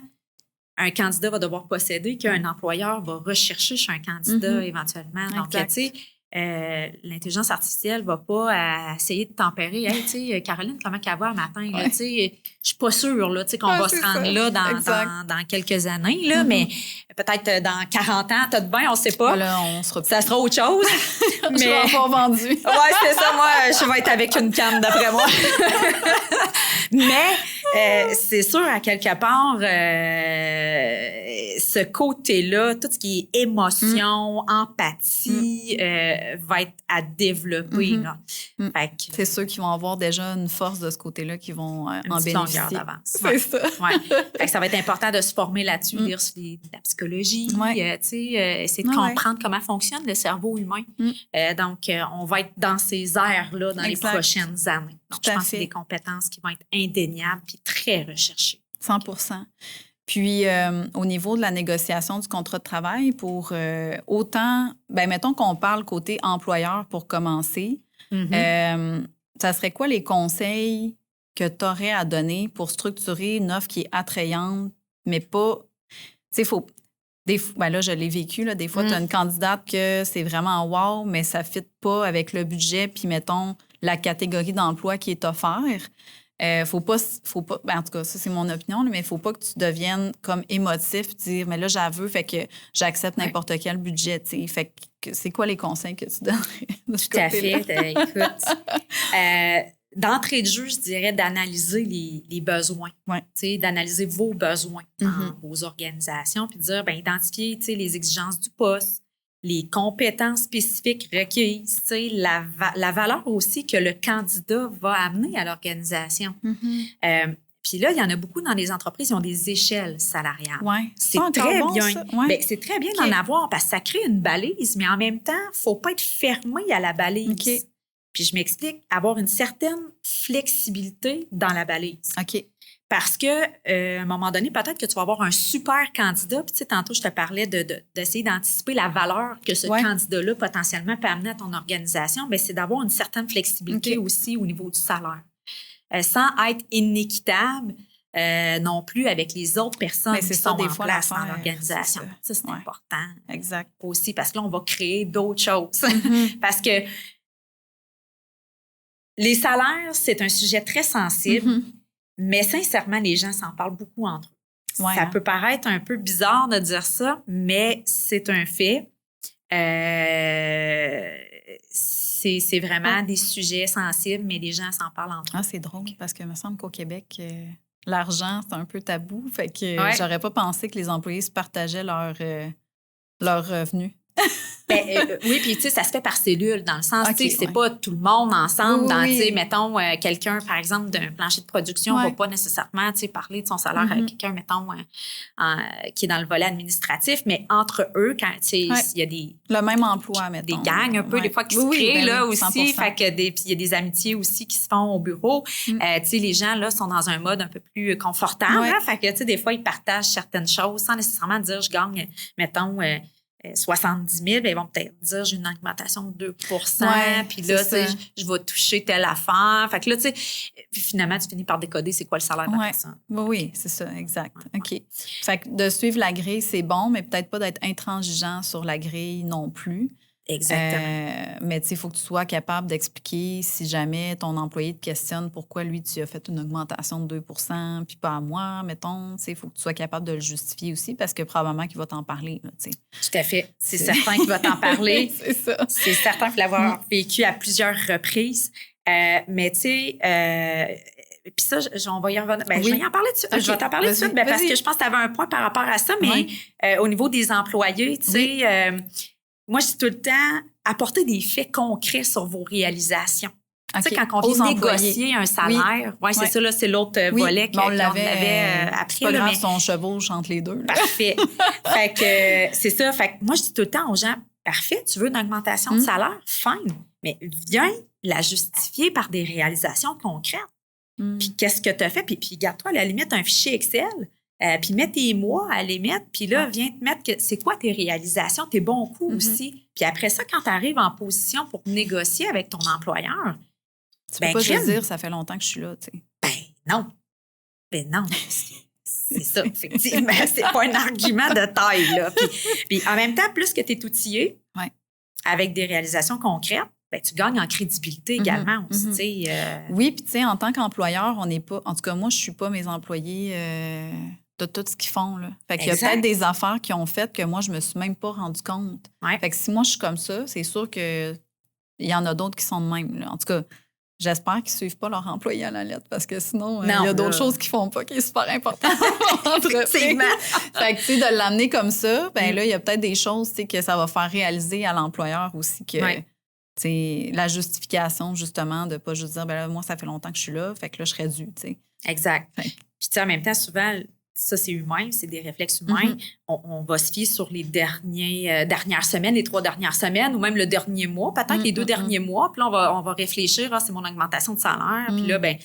un candidat va devoir posséder qu'un employeur va rechercher chez un candidat éventuellement. Donc, tu sais, l'intelligence artificielle va pas essayer de tempérer. Hey, tu sais, Caroline, comment qu'elle va le matin? Tu sais, je suis pas sûre là, tu sais, qu'on va se rendre là dans quelques années, là, mais peut-être dans 40 ans, t'as de bain, on sait pas. Voilà, ça sera autre chose. Mais... Je vais avoir vendu. Ouais, c'est ça. Moi, je vais être avec une canne, d'après moi. Mais c'est sûr, à quelque part, ce côté-là, tout ce qui est émotion, empathie, va être à développer. Là. Fait que, c'est ceux qui vont avoir déjà une force de ce côté-là qui vont en bénéficier. D'avance. C'est ça. Ouais. Fait que ça va être important de se former là-dessus, lire sur la psychologie, essayer de comprendre comment fonctionne le cerveau humain. Donc, on va être dans ces aires-là dans les prochaines années. Donc, je pense que c'est des compétences qui vont être indéniables puis très recherchées. 100%. Puis, au niveau de la négociation du contrat de travail, pour autant, mettons qu'on parle côté employeur pour commencer, ça serait quoi les conseils que tu aurais à donner pour structurer une offre qui est attrayante, mais pas... Tu sais, là, je l'ai vécu. Là, des fois, tu as une candidate que c'est vraiment wow, mais ça ne fit pas avec le budget, puis mettons la catégorie d'emploi qui est offerte. Faut pas en tout cas, ça, c'est mon opinion, là, mais il ne faut pas que tu deviennes comme émotif, dire, mais là, j'avoue, fait que j'accepte n'importe quel budget. T'sais. Fait que c'est quoi les conseils que tu donnerais de ce côté-là? Tout à fait. Écoute, d'entrée de jeu, je dirais d'analyser les besoins, d'analyser vos besoins dans vos organisations, puis de dire, identifier les exigences du poste, les compétences spécifiques requises, la valeur aussi que le candidat va amener à l'organisation. Puis là, il y en a beaucoup dans les entreprises, ils ont des échelles salariales. Ouais. C'est très bien. C'est très bien d'en avoir parce que ça crée une balise, mais en même temps, il ne faut pas être fermé à la balise. Puis je m'explique, avoir une certaine flexibilité dans la balise. Parce que à un moment donné, peut-être que tu vas avoir un super candidat. Puis, tu sais, tantôt, je te parlais d'essayer d'anticiper la valeur que ce candidat-là potentiellement peut amener à ton organisation. Bien, c'est d'avoir une certaine flexibilité aussi au niveau du salaire. Sans être inéquitable non plus avec les autres personnes qui sont en place dans l'organisation. Ça, c'est important. Exact. Aussi, parce que là, on va créer d'autres choses. Parce que les salaires, c'est un sujet très sensible. Mais sincèrement, les gens s'en parlent beaucoup entre eux. Ça peut paraître un peu bizarre de dire ça, mais c'est un fait. C'est vraiment des sujets sensibles, mais les gens s'en parlent entre eux. C'est drôle parce que me semble qu'au Québec, l'argent, c'est un peu tabou. Fait que j'aurais pas pensé que les employés se partageaient leurs revenus. Oui, puis tu sais, ça se fait par cellule, dans le sens, tu sais, c'est pas tout le monde ensemble. Tu sais, mettons, quelqu'un, par exemple, d'un plancher de production va pas nécessairement, tu sais, parler de son salaire avec quelqu'un, mettons, qui est dans le volet administratif, mais entre eux, quand, tu sais, il y a des... Le même emploi, mettons. Des gangs, un peu, des fois, qui se créent, là, aussi. Fait que puis il y a des amitiés aussi qui se font au bureau. Tu sais, les gens, là, sont dans un mode un peu plus confortable. Fait que, tu sais, des fois, ils partagent certaines choses sans nécessairement dire, je gagne, mettons... 70 000, ben, ils vont peut-être dire j'ai une augmentation de 2 Ouais, puis là, c'est ça. je vais toucher telle affaire. Fait que là, tu sais, puis finalement, tu finis par décoder c'est quoi le salaire de la Ouais. personne. Oui, c'est ça, exact. Ouais. OK. Fait que de suivre la grille, c'est bon, mais peut-être pas d'être intransigeant sur la grille non plus. Exactement. Mais tu sais, il faut que tu sois capable d'expliquer si jamais ton employé te questionne pourquoi lui, tu as fait une augmentation de 2 puis pas à moi, mettons. Tu sais, il faut que tu sois capable de le justifier aussi parce que probablement qu'il va t'en parler. Là, tu sais. Tout à fait. C'est certain qu'il va t'en parler. C'est ça. C'est certain qu'il va l'avoir vécu à plusieurs reprises. Mais tu sais, puis ça, on va y revenir. Ben, je vais y en parler tout de suite. Okay. Je vais t'en parler tout de suite parce que je pense que tu avais un point par rapport à ça, mais au niveau des employés, tu sais, moi, je dis tout le temps, apporter des faits concrets sur vos réalisations. Okay. Tu sais, quand on vient négocier un salaire, c'est ça, là, c'est l'autre volet qu'on avait appris. C'est pas grave, son chevauche entre les deux. Là. Parfait. Fait que c'est ça. Fait que moi, je dis tout le temps aux gens, parfait, tu veux une augmentation de salaire? Fine. Mais viens la justifier par des réalisations concrètes. Puis qu'est-ce que tu as fait? Puis garde-toi à la limite un fichier Excel. Puis mets tes mois à la limite. Puis là, viens te mettre c'est quoi tes réalisations, tes bons coups aussi. Puis après ça, quand tu arrives en position pour négocier avec ton employeur, tu peux pas juste dire ça fait longtemps que je suis là, tu sais. Ben non. C'est ça, effectivement. C'est pas un argument de taille, là. Puis en même temps, plus que tu es outillé avec des réalisations concrètes, ben, tu gagnes en crédibilité également aussi. Oui, puis tu sais, en tant qu'employeur, on n'est pas... En tout cas, moi, je suis pas mes employés de tout ce qu'ils font. Là. Fait qu'il y a peut-être des affaires qui ont fait que moi, je me suis même pas rendu compte. Ouais. Fait que si moi, je suis comme ça, c'est sûr qu'il y en a d'autres qui sont de même. Là. En tout cas, j'espère qu'ils ne suivent pas leur employé à la lettre parce que sinon, il y a d'autres choses qu'ils font pas qui est super important. Effectivement. Fait que, tu sais, de l'amener comme ça, ben là, il y a peut-être des choses, tu sais, que ça va faire réaliser à l'employeur aussi que... C'est la justification, justement, de ne pas juste dire, ben là, moi, ça fait longtemps que je suis là, fait que là, je serais due, tu sais. Exact. Puis, tu sais, en même temps, souvent, ça, c'est humain, c'est des réflexes humains. On va se fier sur les dernières semaines, les 3 dernières semaines, ou même le dernier mois, peut-être les 2 derniers mois. Puis là, on va réfléchir, c'est mon augmentation de salaire. Puis là, ben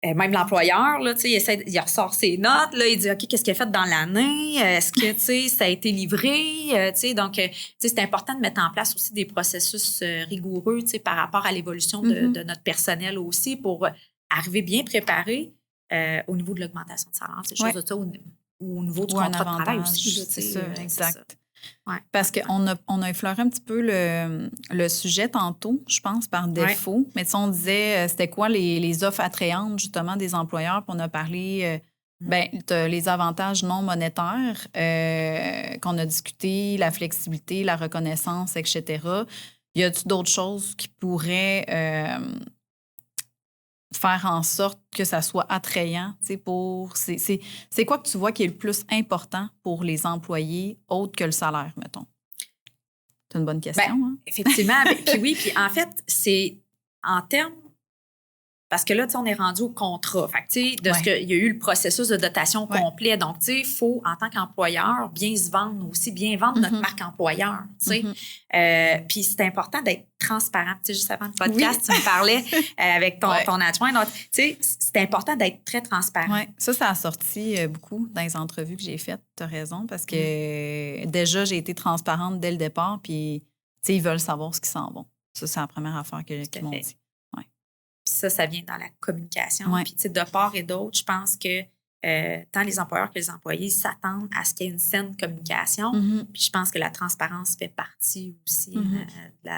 même l'employeur, là, tu sais, il ressort ses notes, là, il dit, OK, qu'est-ce qu'il a fait dans l'année? Est-ce que, tu sais, ça a été livré? Tu sais, donc, tu sais, c'est important de mettre en place aussi des processus rigoureux, tu sais, par rapport à l'évolution de notre personnel aussi pour arriver bien préparé au niveau de l'augmentation de salaire. C'est chose de ça, ou au niveau du contrat de travail aussi. Là, c'est ça, exact. Ça. Ouais. Parce qu'on a effleuré un petit peu le sujet tantôt, je pense, par défaut. Mais on disait, c'était quoi les offres attrayantes, justement, des employeurs? Puis on a parlé, les avantages non monétaires qu'on a discuté, la flexibilité, la reconnaissance, etc. Y a-t-il d'autres choses qui pourraient faire en sorte que ça soit attrayant, tu sais, pour... C'est quoi que tu vois qui est le plus important pour les employés, autre que le salaire, mettons? C'est une bonne question, hein? Effectivement. Puis oui, puis en fait, c'est en termes... Parce que là, tu sais, on est rendu au contrat. Fait que, tu sais, il y a eu le processus de dotation complet. Donc, tu sais, il faut, en tant qu'employeur, bien se vendre aussi, bien vendre notre marque employeur, tu sais. Puis c'est important d'être transparent. Tu sais, juste avant le podcast, tu me parlais avec ton adjoint. Donc, tu sais, c'est important d'être très transparent. Oui, ça a sorti beaucoup dans les entrevues que j'ai faites. Tu as raison, parce que déjà, j'ai été transparente dès le départ, puis, tu sais, ils veulent savoir ce qu'ils s'en vont. Ça, c'est la première affaire qu'ils m'ont dit. Puis ça vient dans la communication. Puis, tu sais, de part et d'autre, je pense que tant les employeurs que les employés s'attendent à ce qu'il y ait une saine communication. Puis, je pense que la transparence fait partie aussi de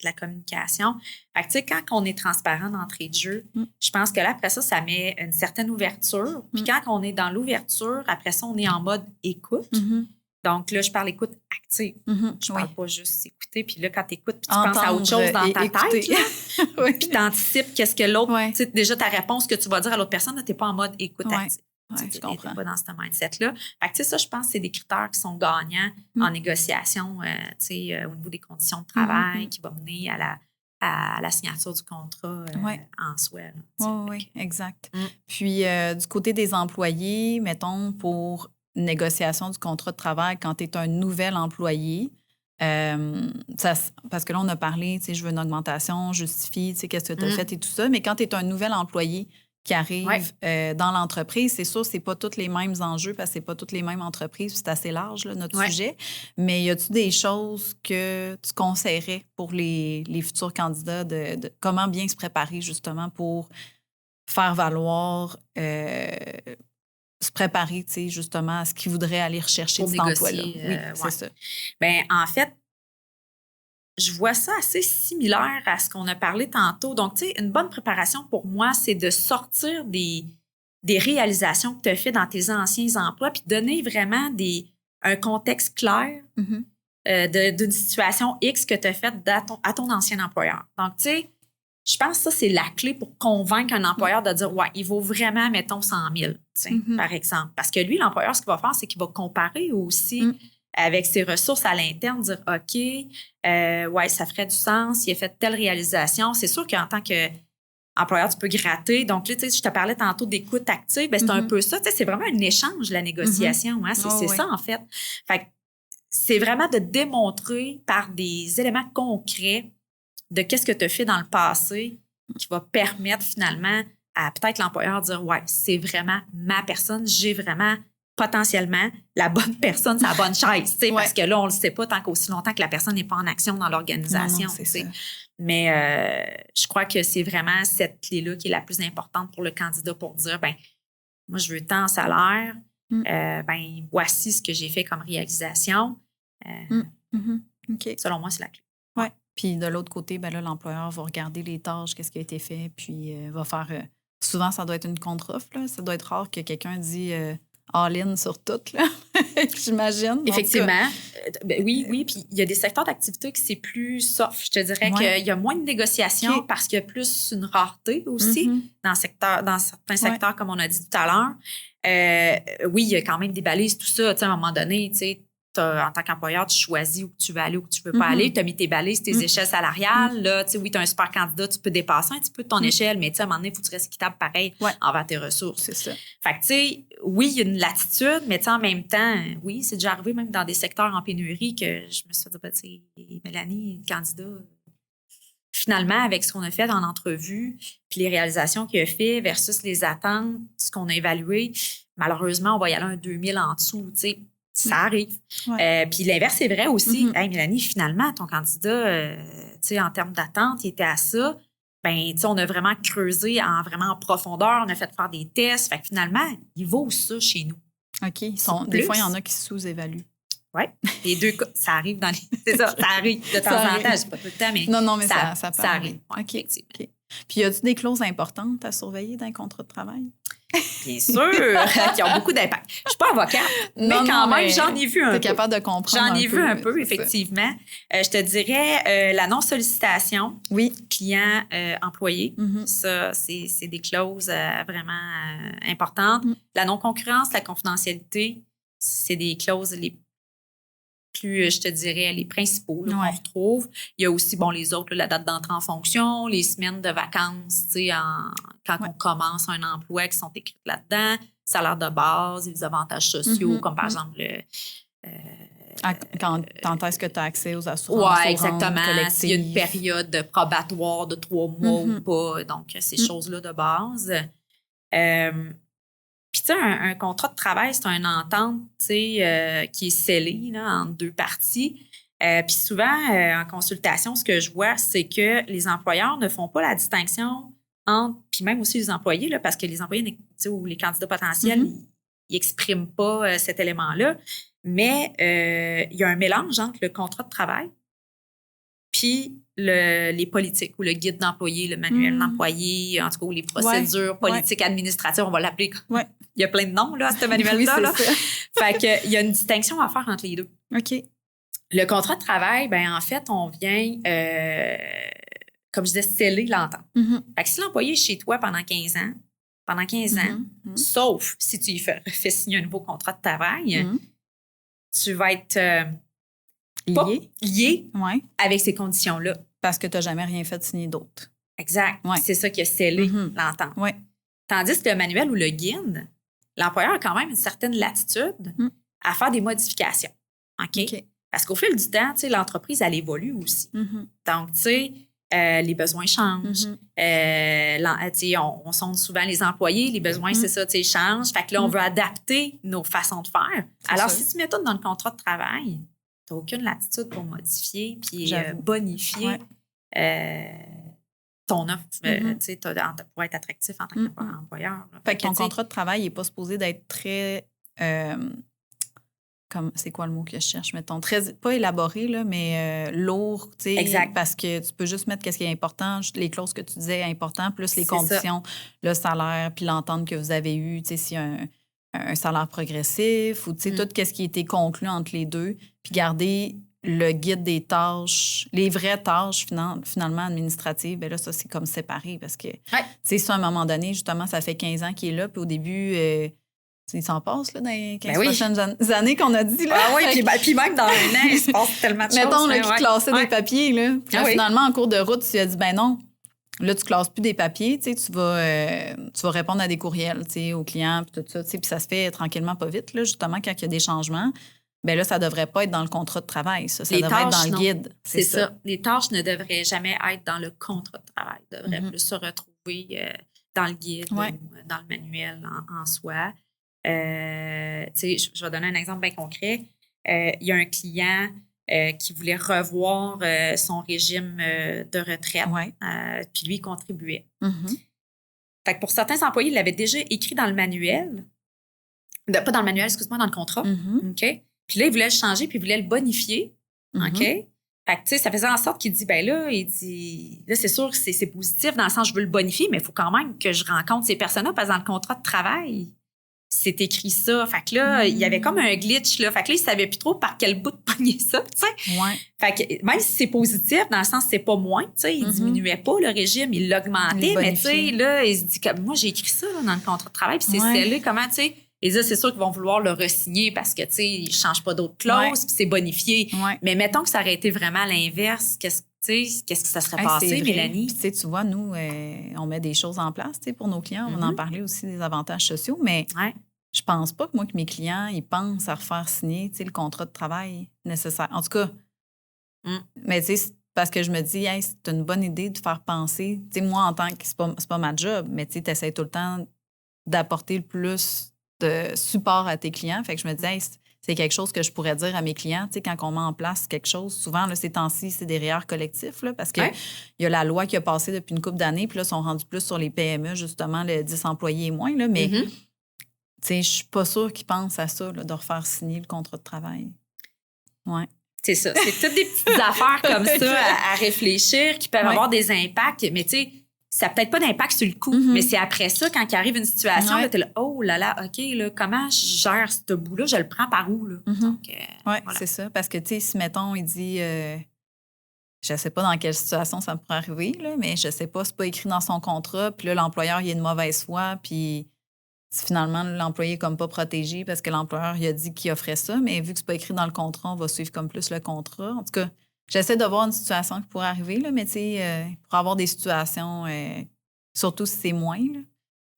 la communication. Fait que, tu sais, quand on est transparent d'entrée de jeu, je pense que là, après ça, ça met une certaine ouverture. Puis, quand on est dans l'ouverture, après ça, on est en mode écoute. Donc, là, je parle écoute active. Je parle pas juste écouter. Puis là, quand tu écoutes, tu penses à autre chose dans ta tête. Puis tu anticipes qu'est-ce que l'autre... Tu sais, déjà, ta réponse que tu vas dire à l'autre personne, tu n'es pas en mode écoute active. Je comprends. Tu n'es pas dans ce mindset-là. Fait que, tu sais, ça, je pense que c'est des critères qui sont gagnants en négociation, tu sais, au niveau des conditions de travail qui vont mener à la signature du contrat en soi. Oui, exact. Puis, du côté des employés, mettons, pour négociation du contrat de travail, quand tu es un nouvel employé, parce que là, on a parlé, tu sais, je veux une augmentation, justifie, tu sais, qu'est-ce que tu as fait et tout ça, mais quand tu es un nouvel employé qui arrivent dans l'entreprise. C'est sûr, c'est pas tous les mêmes enjeux parce que c'est pas toutes les mêmes entreprises. C'est assez large, là, notre sujet. Mais y a-tu des choses que tu conseillerais pour les futurs candidats de comment bien se préparer justement pour faire valoir, se préparer, tu sais, justement à ce qu'ils voudraient aller rechercher pour cet négocier, emploi-là? Oui, c'est ça. Bien, en fait, je vois ça assez similaire à ce qu'on a parlé tantôt. Donc, tu sais, une bonne préparation pour moi, c'est de sortir des réalisations que tu as faites dans tes anciens emplois puis donner vraiment un contexte clair d'une situation X que tu as faite à ton ancien employeur. Donc, tu sais, je pense que ça, c'est la clé pour convaincre un employeur de dire, ouais, il vaut vraiment, mettons, 100 000, par exemple. Parce que lui, l'employeur, ce qu'il va faire, c'est qu'il va comparer aussi avec ses ressources à l'interne, dire, OK, ouais, ça ferait du sens, il a fait telle réalisation. C'est sûr qu'en tant qu'employeur, tu peux gratter. Donc, là, tu sais, je te parlais tantôt d'écoute active, ben, c'est un peu ça. Tu sais, c'est vraiment un échange, la négociation. Hein? C'est ça, en fait. Fait que c'est vraiment de démontrer par des éléments concrets de qu'est-ce que tu as fait dans le passé qui va permettre finalement à peut-être l'employeur de dire, ouais, c'est vraiment ma personne, j'ai vraiment potentiellement la bonne personne, c'est la bonne chaise, parce que là, on ne le sait pas tant qu'aussi longtemps que la personne n'est pas en action dans l'organisation. Mais je crois que c'est vraiment cette clé-là qui est la plus importante pour le candidat pour dire, ben moi, je veux tant en salaire, ben voici ce que j'ai fait comme réalisation. Selon moi, c'est la clé. Oui. Puis de l'autre côté, ben là, l'employeur va regarder les tâches, qu'est-ce qui a été fait, puis va faire... souvent, ça doit être une contre-offre. Là. Ça doit être rare que quelqu'un dit all-in sur tout, là. J'imagine. Effectivement. Oui. Puis il y a des secteurs d'activité qui c'est plus soft. Je te dirais qu'il y a moins de négociations parce qu'il y a plus une rareté aussi dans certains secteurs, comme on a dit tout à l'heure. Oui, il y a quand même des balises, tout ça. À un moment donné, tu sais, en tant qu'employeur, tu choisis où tu veux aller, où tu veux pas aller. Tu as mis tes balises, tes échelles salariales. Là, oui, tu as un super candidat, tu peux dépasser un petit peu de ton échelle, mais à un moment donné, il faut que tu restes équitable pareil envers tes ressources. C'est ça. Fait que, tu sais, oui, il y a une latitude, mais en même temps, oui, c'est déjà arrivé même dans des secteurs en pénurie que je me suis fait dire, Mélanie, le candidat, finalement, avec ce qu'on a fait dans l'entrevue, puis les réalisations qu'il a fait versus les attentes, ce qu'on a évalué, malheureusement, on va y aller un 2000 en dessous, tu sais. Ça arrive. Puis l'inverse, c'est vrai aussi. Hey, Mélanie, finalement, ton candidat, en termes d'attente, il était à ça. Ben, on a vraiment creusé vraiment en profondeur. On a fait faire des tests. Fait que finalement, il vaut ça chez nous. OK. Des fois, il y en a qui sous-évaluent. Oui. Les deux cas, ça arrive dans les... C'est ça arrive de temps en temps. C'est pas tout le temps, mais non, mais ça arrive. OK. Puis, y a-t-il des clauses importantes à surveiller dans un contrat de travail? Bien sûr, qui ont beaucoup d'impact. Je suis pas avocate, mais quand même, j'en ai vu un peu. Tu es capable de comprendre. J'en ai vu un peu, effectivement. Je te dirais la non-sollicitation client-employé. Ça, c'est des clauses vraiment importantes. La non-concurrence, la confidentialité, c'est des clauses les plus, je te dirais, les principaux qu'on retrouve. Il y a aussi, les autres, la date d'entrée en fonction, les semaines de vacances, tu sais, quand on commence un emploi qui sont écrites là-dedans, salaire de base, les avantages sociaux, comme par exemple quand est-ce que tu as accès aux assurances? Oui, exactement. S'il y a une période probatoire de 3 mois ou pas. Donc, ces choses-là de base. Puis, tu sais, un contrat de travail, c'est une entente, tu sais, qui est scellée là, entre deux parties. Puis souvent, en consultation, ce que je vois, c'est que les employeurs ne font pas la distinction entre, puis même aussi les employés, là, parce que les employés ou les candidats potentiels, ils n'expriment pas cet élément-là. Mais il y a un mélange entre le contrat de travail puis les politiques ou le guide d'employé, le manuel d'employé, en tout cas, ou les procédures politiques administratives, on va l'appeler. Il y a plein de noms là, à ce manuel-là. Là. Fait qu'il y a une distinction à faire entre les deux. OK. Le contrat de travail, ben en fait, on vient, comme je disais, sceller l'entente. Fait que si l'employé est chez toi pendant 15 ans, sauf si tu lui fais signer un nouveau contrat de travail, tu vas être lié avec ces conditions-là. Parce que tu n'as jamais rien fait de signer d'autre. Exact. C'est ça qui a scellé l'entente. Tandis que le manuel ou le guide, l'employeur a quand même une certaine latitude à faire des modifications. OK? Parce qu'au fil du temps, l'entreprise, elle évolue aussi. Donc, tu sais, les besoins changent. On sonde souvent les employés, les besoins, c'est ça, changent. Fait que là, on veut adapter nos façons de faire. Alors, si tu mets tout dans le contrat de travail, tu n'as aucune latitude pour modifier puis bonifier ton offre pour être attractif en tant qu'employeur. Fait que ton contrat de travail n'est pas supposé d'être très... c'est quoi le mot que je cherche, mettons? Pas élaboré, là, mais lourd, tu sais. Exact. Parce que tu peux juste mettre qu'est-ce qui est important, les clauses que tu disais important, plus les conditions, le salaire, puis l'entente que vous avez eue, tu sais, s'il y a un salaire progressif ou, tu sais, tout ce qui a été conclu entre les deux, puis garder le guide des tâches, les vraies tâches, finalement, administratives, bien là, ça, c'est comme séparé parce que, tu sais, ça, à un moment donné, justement, ça fait 15 ans qu'il est là, puis au début... il s'en passe là, dans les 15 prochaines années qu'on a dit. Là. Ah oui, puis même dans un an, il se passe tellement de choses. Mettons là, qu'il classait des papiers. Là. Puis là, finalement, en cours de route, tu lui as dit, ben non, là, tu classes plus des papiers, tu vas répondre à des courriels aux clients, puis tout ça. Puis ça se fait tranquillement, pas vite, là, justement, quand il y a des changements. Ben là, ça devrait pas être dans le contrat de travail, ça devrait être dans le guide. C'est ça. Les tâches ne devraient jamais être dans le contrat de travail. Elles devraient plus se retrouver dans le guide ou dans le manuel en soi. Je vais donner un exemple bien concret. Il y a un client qui voulait revoir son régime de retraite. Puis lui, il contribuait. Fait que pour certains employés, il l'avait déjà écrit dans le manuel. Pas dans le manuel, excuse-moi, dans le contrat. OK? Puis là, il voulait le changer, puis il voulait le bonifier. OK? Fait que, ça faisait en sorte qu'il dit, ben là, là, c'est sûr que c'est positif dans le sens je veux le bonifier, mais il faut quand même que je rencontre ces personnes-là parce que dans le contrat de travail, c'est écrit ça. Fait que là, il y avait comme un glitch, là. Fait que là, il savait plus trop par quel bout de pogner ça, tu sais. Fait que même si c'est positif, dans le sens c'est pas moins, tu sais, il diminuait pas le régime, il l'augmentait, mais tu sais, là, il se dit comme, moi, j'ai écrit ça là, dans le contrat de travail, puis c'est scellé, comment, tu sais. Et là, c'est sûr qu'ils vont vouloir le re-signer parce que, tu sais, ils ne changent pas d'autres clauses, puis c'est bonifié. Mais mettons que ça aurait été vraiment l'inverse. Qu'est-ce que ça serait passé, Mélanie? Puis, tu vois, nous, on met des choses en place pour nos clients. On en parlait aussi des avantages sociaux, mais je pense pas que mes clients, ils pensent à refaire signer le contrat de travail nécessaire. En tout cas, mais tu sais, parce que je me dis, hey, c'est une bonne idée de faire penser. Tu sais, moi, en tant que c'est pas ma job, mais tu essaies tout le temps d'apporter le plus de support à tes clients. Fait que je me dis, hey, c'est quelque chose que je pourrais dire à mes clients, tu sais, quand on met en place quelque chose. Souvent, là, ces temps-ci, c'est des REER collectifs, là, parce qu'il y a la loi qui a passé depuis une couple d'années, puis là, ils sont rendus plus sur les PME, justement, les 10 employés et moins, là, mais tu sais, je suis pas sûre qu'ils pensent à ça, là, de refaire signer le contrat de travail. C'est ça. C'est toutes des petites affaires comme ça à réfléchir qui peuvent avoir des impacts, mais tu sais, ça n'a peut-être pas d'impact sur le coup, mais c'est après ça, quand il arrive une situation, là, t'es là, oh là là, OK, là, comment je gère ce bout-là? Je le prends par où? Là? Donc, voilà. C'est ça. Parce que, tu sais, si, mettons, il dit, je sais pas dans quelle situation ça pourrait arriver, là, mais je sais pas, c'est pas écrit dans son contrat, puis là, l'employeur, il est de mauvaise foi, puis finalement, l'employé est comme pas protégé parce que l'employeur, il a dit qu'il offrait ça, mais vu que c'est pas écrit dans le contrat, on va suivre comme plus le contrat. En tout cas, j'essaie de voir une situation qui pourrait arriver, là, mais tu sais, pour avoir des situations, surtout si c'est moins, là,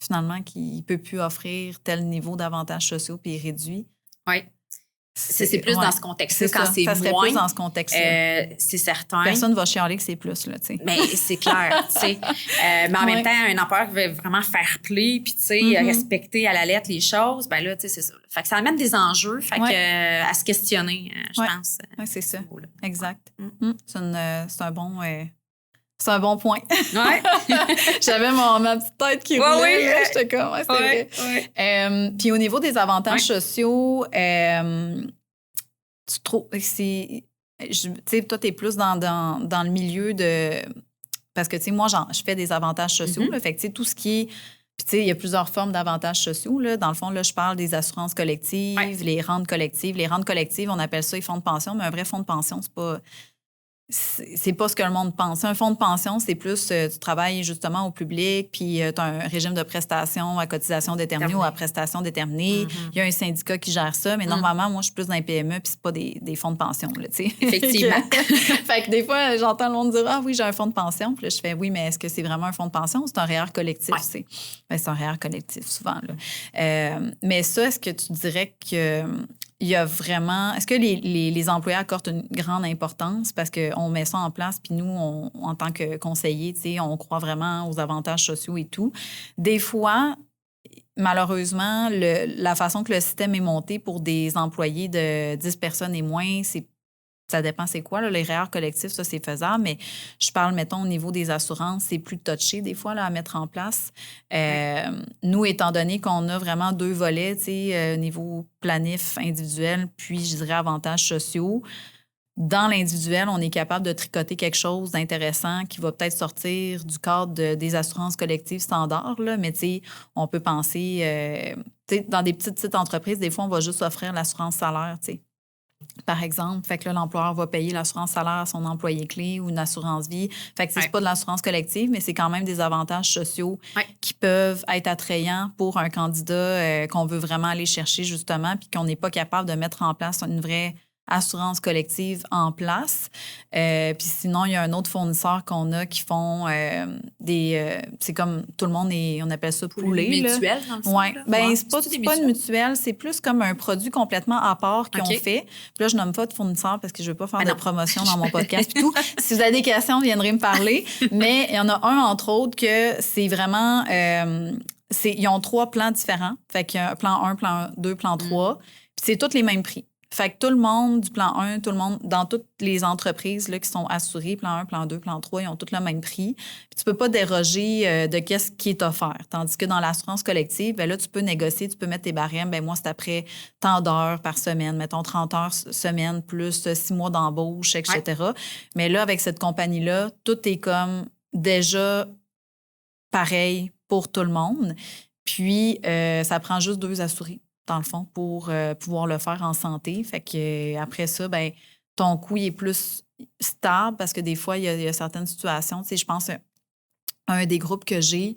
finalement, qu'il ne peut plus offrir tel niveau d'avantages sociaux puis il réduit. Oui. C'est plus dans ce contexte-là, quand c'est moins. Ça serait plus dans ce contexte-là. C'est certain. Personne ne va chialer que c'est plus, là, tu sais. Mais c'est clair, tu sais. Mais en même temps, un employeur qui veut vraiment faire play puis, tu sais, respecter à la lettre les choses, ben là, tu sais, c'est ça. Fait que ça amène des enjeux, fait que à se questionner, je pense. Oui, c'est ça. Exact. C'est un bon... C'est un bon point. J'avais ma petite tête qui roulait. J'étais comme, c'est vrai. Puis au niveau des avantages sociaux, tu trouves que c'est... Tu sais, toi, tu es plus dans le milieu de... Parce que, tu sais, moi, je fais des avantages sociaux. Là, fait que, tu sais, tout ce qui est... Puis, tu sais, il y a plusieurs formes d'avantages sociaux. Là. Dans le fond, là, je parle des assurances collectives, les rentes collectives. Les rentes collectives, on appelle ça les fonds de pension, mais un vrai fonds de pension, c'est pas ce que le monde pense. Un fonds de pension, c'est plus tu travailles justement au public, puis tu as un régime de prestations à cotisation déterminée ou à prestation déterminée. Il y a un syndicat qui gère ça, mais normalement, moi, je suis plus dans les PME, puis c'est pas des fonds de pension, là, tu sais. Effectivement. Fait que des fois, j'entends le monde dire « Ah oui, j'ai un fonds de pension », puis là, je fais « Oui, mais est-ce que c'est vraiment un fonds de pension ou c'est un REER collectif? » C'est un REER collectif, souvent, là. Mais ça, est-ce que tu dirais que il y a vraiment... Est-ce que les employés accordent une grande importance parce qu'on met ça en place, puis nous, en tant que conseillers, tu sais, on croit vraiment aux avantages sociaux et tout. Des fois, malheureusement, la façon que le système est monté pour des employés de 10 personnes et moins, ça dépend c'est quoi. Là, les REER collectifs, ça, c'est faisable, mais je parle, mettons, au niveau des assurances, c'est plus touché des fois là, à mettre en place. Nous, étant donné qu'on a vraiment 2 volets, tu sais, niveau planif individuel, puis, je dirais, avantages sociaux, dans l'individuel, on est capable de tricoter quelque chose d'intéressant qui va peut-être sortir du cadre des assurances collectives standards, là, mais tu sais, on peut penser, tu sais, dans des petites entreprises, des fois, on va juste offrir l'assurance salaire, tu sais. Par exemple, fait que là, l'employeur va payer l'assurance salaire à son employé clé ou une assurance vie. Fait que c'est pas de l'assurance collective, mais c'est quand même des avantages sociaux qui peuvent être attrayants pour un candidat qu'on veut vraiment aller chercher, justement, puis qu'on n'est pas capable de mettre en place une vraie assurance collective en place. Puis sinon, il y a un autre fournisseur qu'on a qui font c'est comme tout le monde on appelle ça poolé. Mutuelle, dans le fond. Oui. Bien, c'est pas une mutuelle, c'est plus comme un produit complètement à part qu'ils ont fait. Puis là, je nomme pas de fournisseur parce que je veux pas faire de promotion dans mon podcast et tout. Si vous avez des questions, vous viendrez me parler. Mais il y en a un, entre autres, que c'est vraiment... ils ont 3 plans différents. Fait qu'il y a plan 1, plan 2, plan 3. Puis c'est tous les mêmes prix. Fait que tout le monde du plan 1, tout le monde, dans toutes les entreprises là, qui sont assurées, plan 1, plan 2, plan 3, ils ont tous le même prix. Puis tu peux pas déroger de qu'est-ce qui est offert. Tandis que dans l'assurance collective, bien là, tu peux négocier, tu peux mettre tes barèmes. Bien, moi, c'est après tant d'heures par semaine, mettons 30 heures semaine, plus 6 mois d'embauche, etc. Ouais. Mais là, avec cette compagnie-là, tout est comme déjà pareil pour tout le monde. Puis, ça prend juste 2 assurés, dans le fond, pour pouvoir le faire en santé. Fait que après ça, ben ton coût il est plus stable parce que des fois, il y a certaines situations. Tu sais, je pense un des groupes que j'ai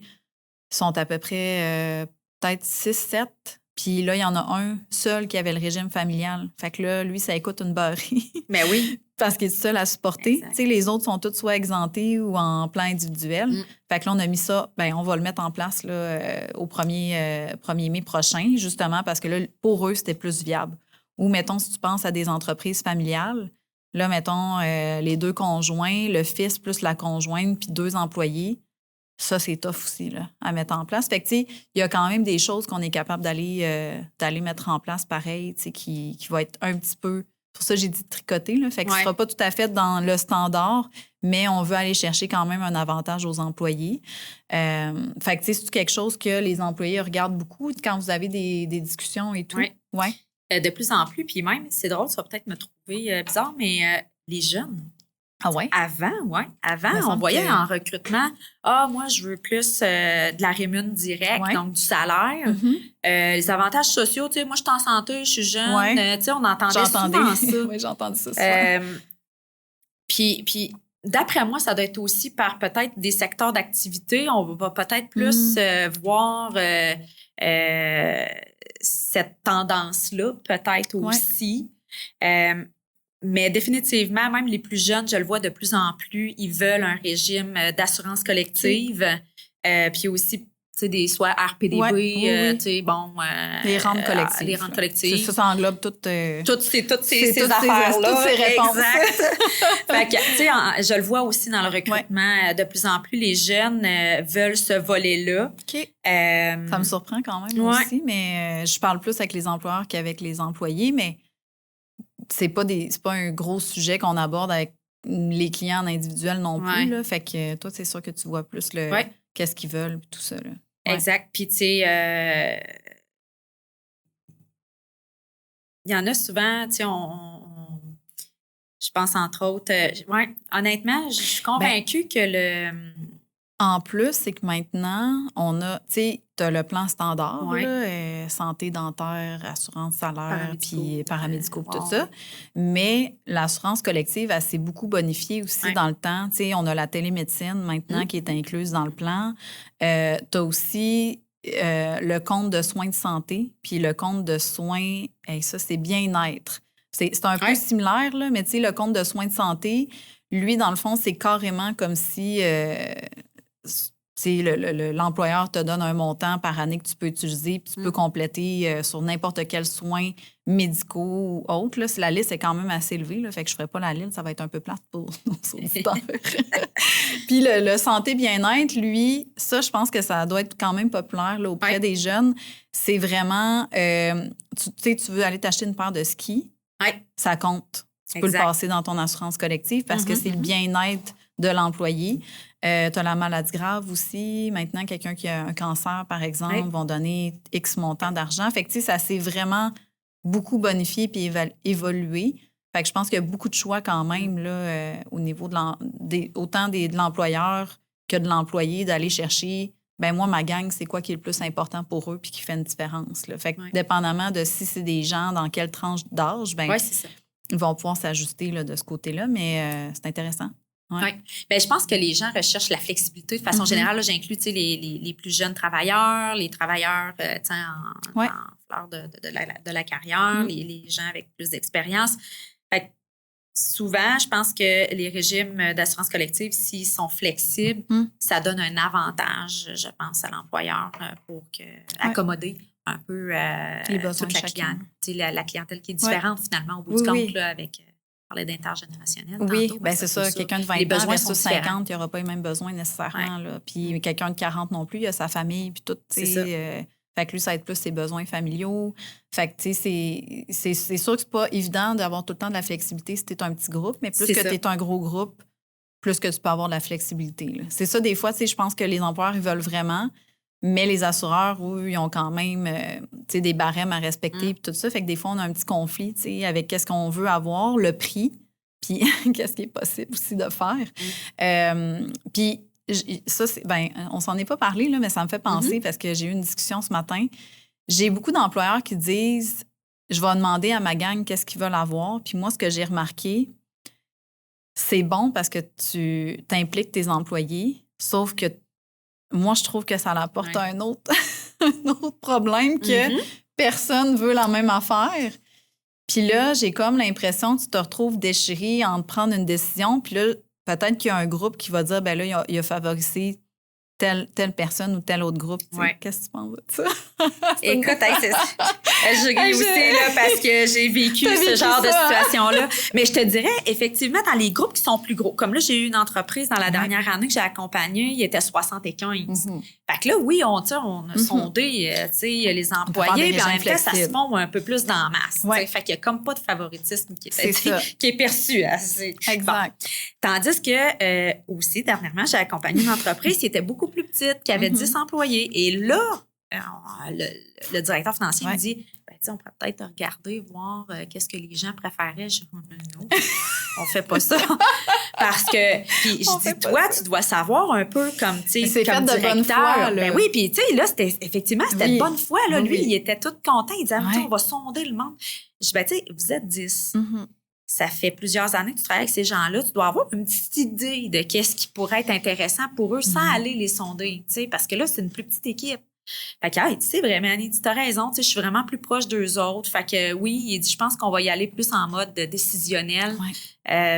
sont à peu près peut-être 6-7. Puis là, il y en a un seul qui avait le régime familial. Fait que là, lui, ça coûte une beurrée. Mais oui. Parce qu'il est seul à supporter. Tu sais, les autres sont tous soit exemptés ou en plan individuel. Fait que là, on a mis ça, bien, on va le mettre en place là, au 1er mai prochain, justement parce que là, pour eux, c'était plus viable. Ou, mettons, si tu penses à des entreprises familiales, là, mettons, les 2 conjoints, le fils plus la conjointe, puis 2 employés, ça, c'est tough aussi là, à mettre en place. Fait que, tu sais, il y a quand même des choses qu'on est capable d'aller mettre en place pareil, tu sais, qui va être un petit peu... Pour ça, j'ai dit tricoter, là. Fait que ce ne sera pas tout à fait dans le standard, mais on veut aller chercher quand même un avantage aux employés. Fait que, tu sais, c'est quelque chose que les employés regardent beaucoup quand vous avez des discussions et tout. Oui. Ouais. De plus en plus, puis même, c'est drôle, ça va peut-être me trouver bizarre, mais les jeunes. Ah ouais? Avant, on voyait en recrutement, moi, je veux plus de la rémunération directe, donc du salaire. Les avantages sociaux, tu sais, moi, je suis en santé, je suis jeune, tu sais, on entendait souvent ça. Oui, j'ai entendu ça. Puis, d'après moi, ça doit être aussi par peut-être des secteurs d'activité. On va peut-être plus voir cette tendance-là, peut-être aussi. Mais définitivement, même les plus jeunes, je le vois de plus en plus, ils veulent un régime d'assurance collective. Puis aussi, tu sais, soit RPDB, tu sais, bon... les rentes collectives. Les rentes collectives. Ça englobe toutes ces affaires-là. Toutes ces réponses. Exact. Fait que, tu sais, je le vois aussi dans le recrutement. De plus en plus, les jeunes veulent ce volet-là. OK. Ça me surprend quand même aussi, mais je parle plus avec les employeurs qu'avec les employés, mais... C'est pas un gros sujet qu'on aborde avec les clients en individuel non plus. Là. Fait que toi, c'est sûr que tu vois plus qu'est-ce qu'ils veulent, tout ça. Là. Exact. Puis, tu sais, il y en a souvent, tu sais, je pense entre autres, honnêtement, je suis convaincue que le... En plus, c'est que maintenant, on a, tu sais, tu as le plan standard, là, santé dentaire, assurance salaire, puis paramédicaux, tout ça. Mais l'assurance collective, elle s'est beaucoup bonifiée aussi dans le temps. Tu sais, on a la télémédecine maintenant qui est incluse dans le plan. Tu as aussi le compte de soins de santé, puis le compte de soins, ça, c'est bien-être. C'est un peu similaire, là, mais tu sais, le compte de soins de santé, lui, dans le fond, c'est carrément comme si... l'employeur te donne un montant par année que tu peux utiliser, puis tu peux compléter sur n'importe quel soin médicaux ou autres. Là, si la liste est quand même assez élevée, là, fait que je ne ferai pas la liste, ça va être un peu plate pour nos auditeurs. Puis le santé bien-être, lui, ça, je pense que ça doit être quand même populaire là, auprès des jeunes. C'est vraiment, tu veux aller t'acheter une paire de skis, ça compte. Tu peux le passer dans ton assurance collective parce que c'est le bien-être de l'employé. Tu as la maladie grave aussi. Maintenant, quelqu'un qui a un cancer, par exemple, vont donner X montant d'argent. Fait que, ça s'est vraiment beaucoup bonifié puis évolué. Fait que je pense qu'il y a beaucoup de choix quand même là, au niveau autant de l'employeur que de l'employé d'aller chercher, ben moi, ma gang, c'est quoi qui est le plus important pour eux puis qui fait une différence. Là. Fait que dépendamment de si c'est des gens dans quelle tranche d'âge, ben c'est ça. Ils vont pouvoir s'ajuster là, de ce côté-là, mais c'est intéressant. Oui. Bien, je pense que les gens recherchent la flexibilité. De façon générale, là, j'inclus les plus jeunes travailleurs, les travailleurs en fleur de la carrière, les gens avec plus d'expérience. Fait que souvent, je pense que les régimes d'assurance collective, s'ils sont flexibles, ça donne un avantage, je pense, à l'employeur pour accommoder un peu toute la clientèle qui est différente finalement au bout du compte là, avec parler d'intergénérationnel. Oui, bien c'est ça. Quelqu'un de 20 ans versus 50, il n'y aura pas les mêmes besoins nécessairement. Là. Puis quelqu'un de 40 non plus, il a sa famille, puis tout. C'est ça. Fait que lui, ça va être plus ses besoins familiaux. Fait que, tu sais, c'est sûr que c'est pas évident d'avoir tout le temps de la flexibilité si tu es un petit groupe, mais plus que tu es un gros groupe, plus que tu peux avoir de la flexibilité. Là. C'est ça, des fois, tu sais, je pense que les employeurs, ils veulent vraiment, mais les assureurs, eux, ils ont quand même des barèmes à respecter et tout ça. Fait que des fois, on a un petit conflit avec qu'est-ce qu'on veut avoir, le prix, puis qu'est-ce qui est possible aussi de faire. Puis ça, on s'en est pas parlé, là, mais ça me fait penser parce que j'ai eu une discussion ce matin. J'ai beaucoup d'employeurs qui disent, je vais demander à ma gang qu'est-ce qu'ils veulent avoir. Puis moi, ce que j'ai remarqué, c'est bon parce que tu t'impliques tes employés, sauf que moi, je trouve que ça apporte un autre problème que personne veut la même affaire. Puis là, j'ai comme l'impression que tu te retrouves déchiré en prendre une décision. Puis là, peut-être qu'il y a un groupe qui va dire, ben là, il a favorisé telle personne ou tel autre groupe. Qu'est-ce que tu penses de ça? Écoute, je ris aussi là, parce que j'ai vécu ce genre de situation-là. Mais je te dirais, effectivement, dans les groupes qui sont plus gros, comme là, j'ai eu une entreprise dans la dernière année que j'ai accompagnée, il était 75. Fait que là, oui, on a sondé les employés, puis en même temps, ça se fond un peu plus dans la masse. Fait qu'il n'y a comme pas de favoritisme qui est perçu. Exact. Bon. Tandis que, aussi, dernièrement, j'ai accompagné une entreprise qui était beaucoup plus petite, qui avait 10 employés. Et là, le directeur financier me dit, on pourrait peut-être regarder, voir qu'est-ce que les gens préféraient. Je dis, non, on fait pas ça. Parce que, puis je dis, toi, tu dois savoir un peu comme, tu sais, comme directeur. De bonne foi, ben oui, puis tu sais, là, c'était de bonne foi. Là, lui, il était tout content. Il disait, on va sonder le monde. Je dis, tu sais, vous êtes 10. Ça fait plusieurs années que tu travailles avec ces gens-là. Tu dois avoir une petite idée de qu'est-ce qui pourrait être intéressant pour eux sans aller les sonder, tu sais, parce que là, c'est une plus petite équipe. Fait que, tu sais, vraiment, Annie, tu as raison, tu sais, je suis vraiment plus proche d'eux autres. Fait que, oui, il dit, je pense qu'on va y aller plus en mode décisionnel.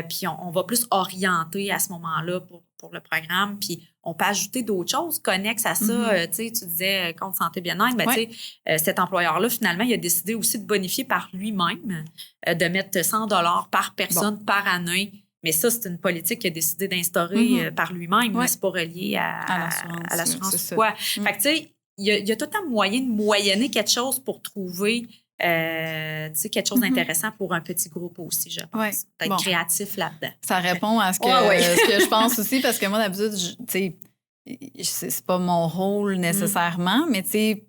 Puis on va plus orienter à ce moment-là pour le programme. Puis on peut ajouter d'autres choses connexes à ça. Tu sais, tu disais compte santé bien-être. Ben, tu sais, cet employeur-là, finalement, il a décidé aussi de bonifier par lui-même, de mettre $100 par personne par année. Mais ça, c'est une politique qu'il a décidé d'instaurer par lui-même. C'est pas relié à l'assurance du poids. Fait que, tu sais, il y a tout le temps moyen de moyenner quelque chose pour trouver quelque chose d'intéressant pour un petit groupe aussi, je pense. D'être créatif là-dedans. Ça répond à ce que je pense aussi, parce que moi, d'habitude, tu sais, c'est pas mon rôle nécessairement, mais tu sais,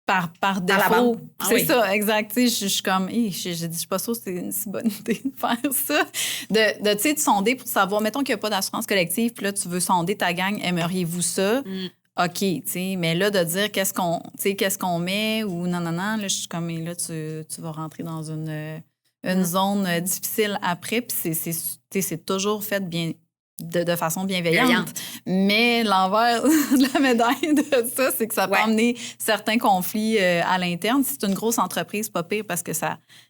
par défaut. C'est ça, exact. Tu sais, je suis comme, je suis pas sûre que c'est une si bonne idée de faire ça. Tu sais, de sonder pour savoir, mettons qu'il n'y a pas d'assurance collective, puis là, tu veux sonder ta gang, aimeriez-vous ça? OK, tu sais, mais là, de dire qu'est-ce qu'on met ou non, là, je suis comme, là, tu vas rentrer dans une zone difficile après, puis c'est toujours fait bien, de façon bienveillante. Mais l'envers de la médaille de ça, c'est que ça peut amener certains conflits à l'interne. Si c'est une grosse entreprise, pas pire, parce que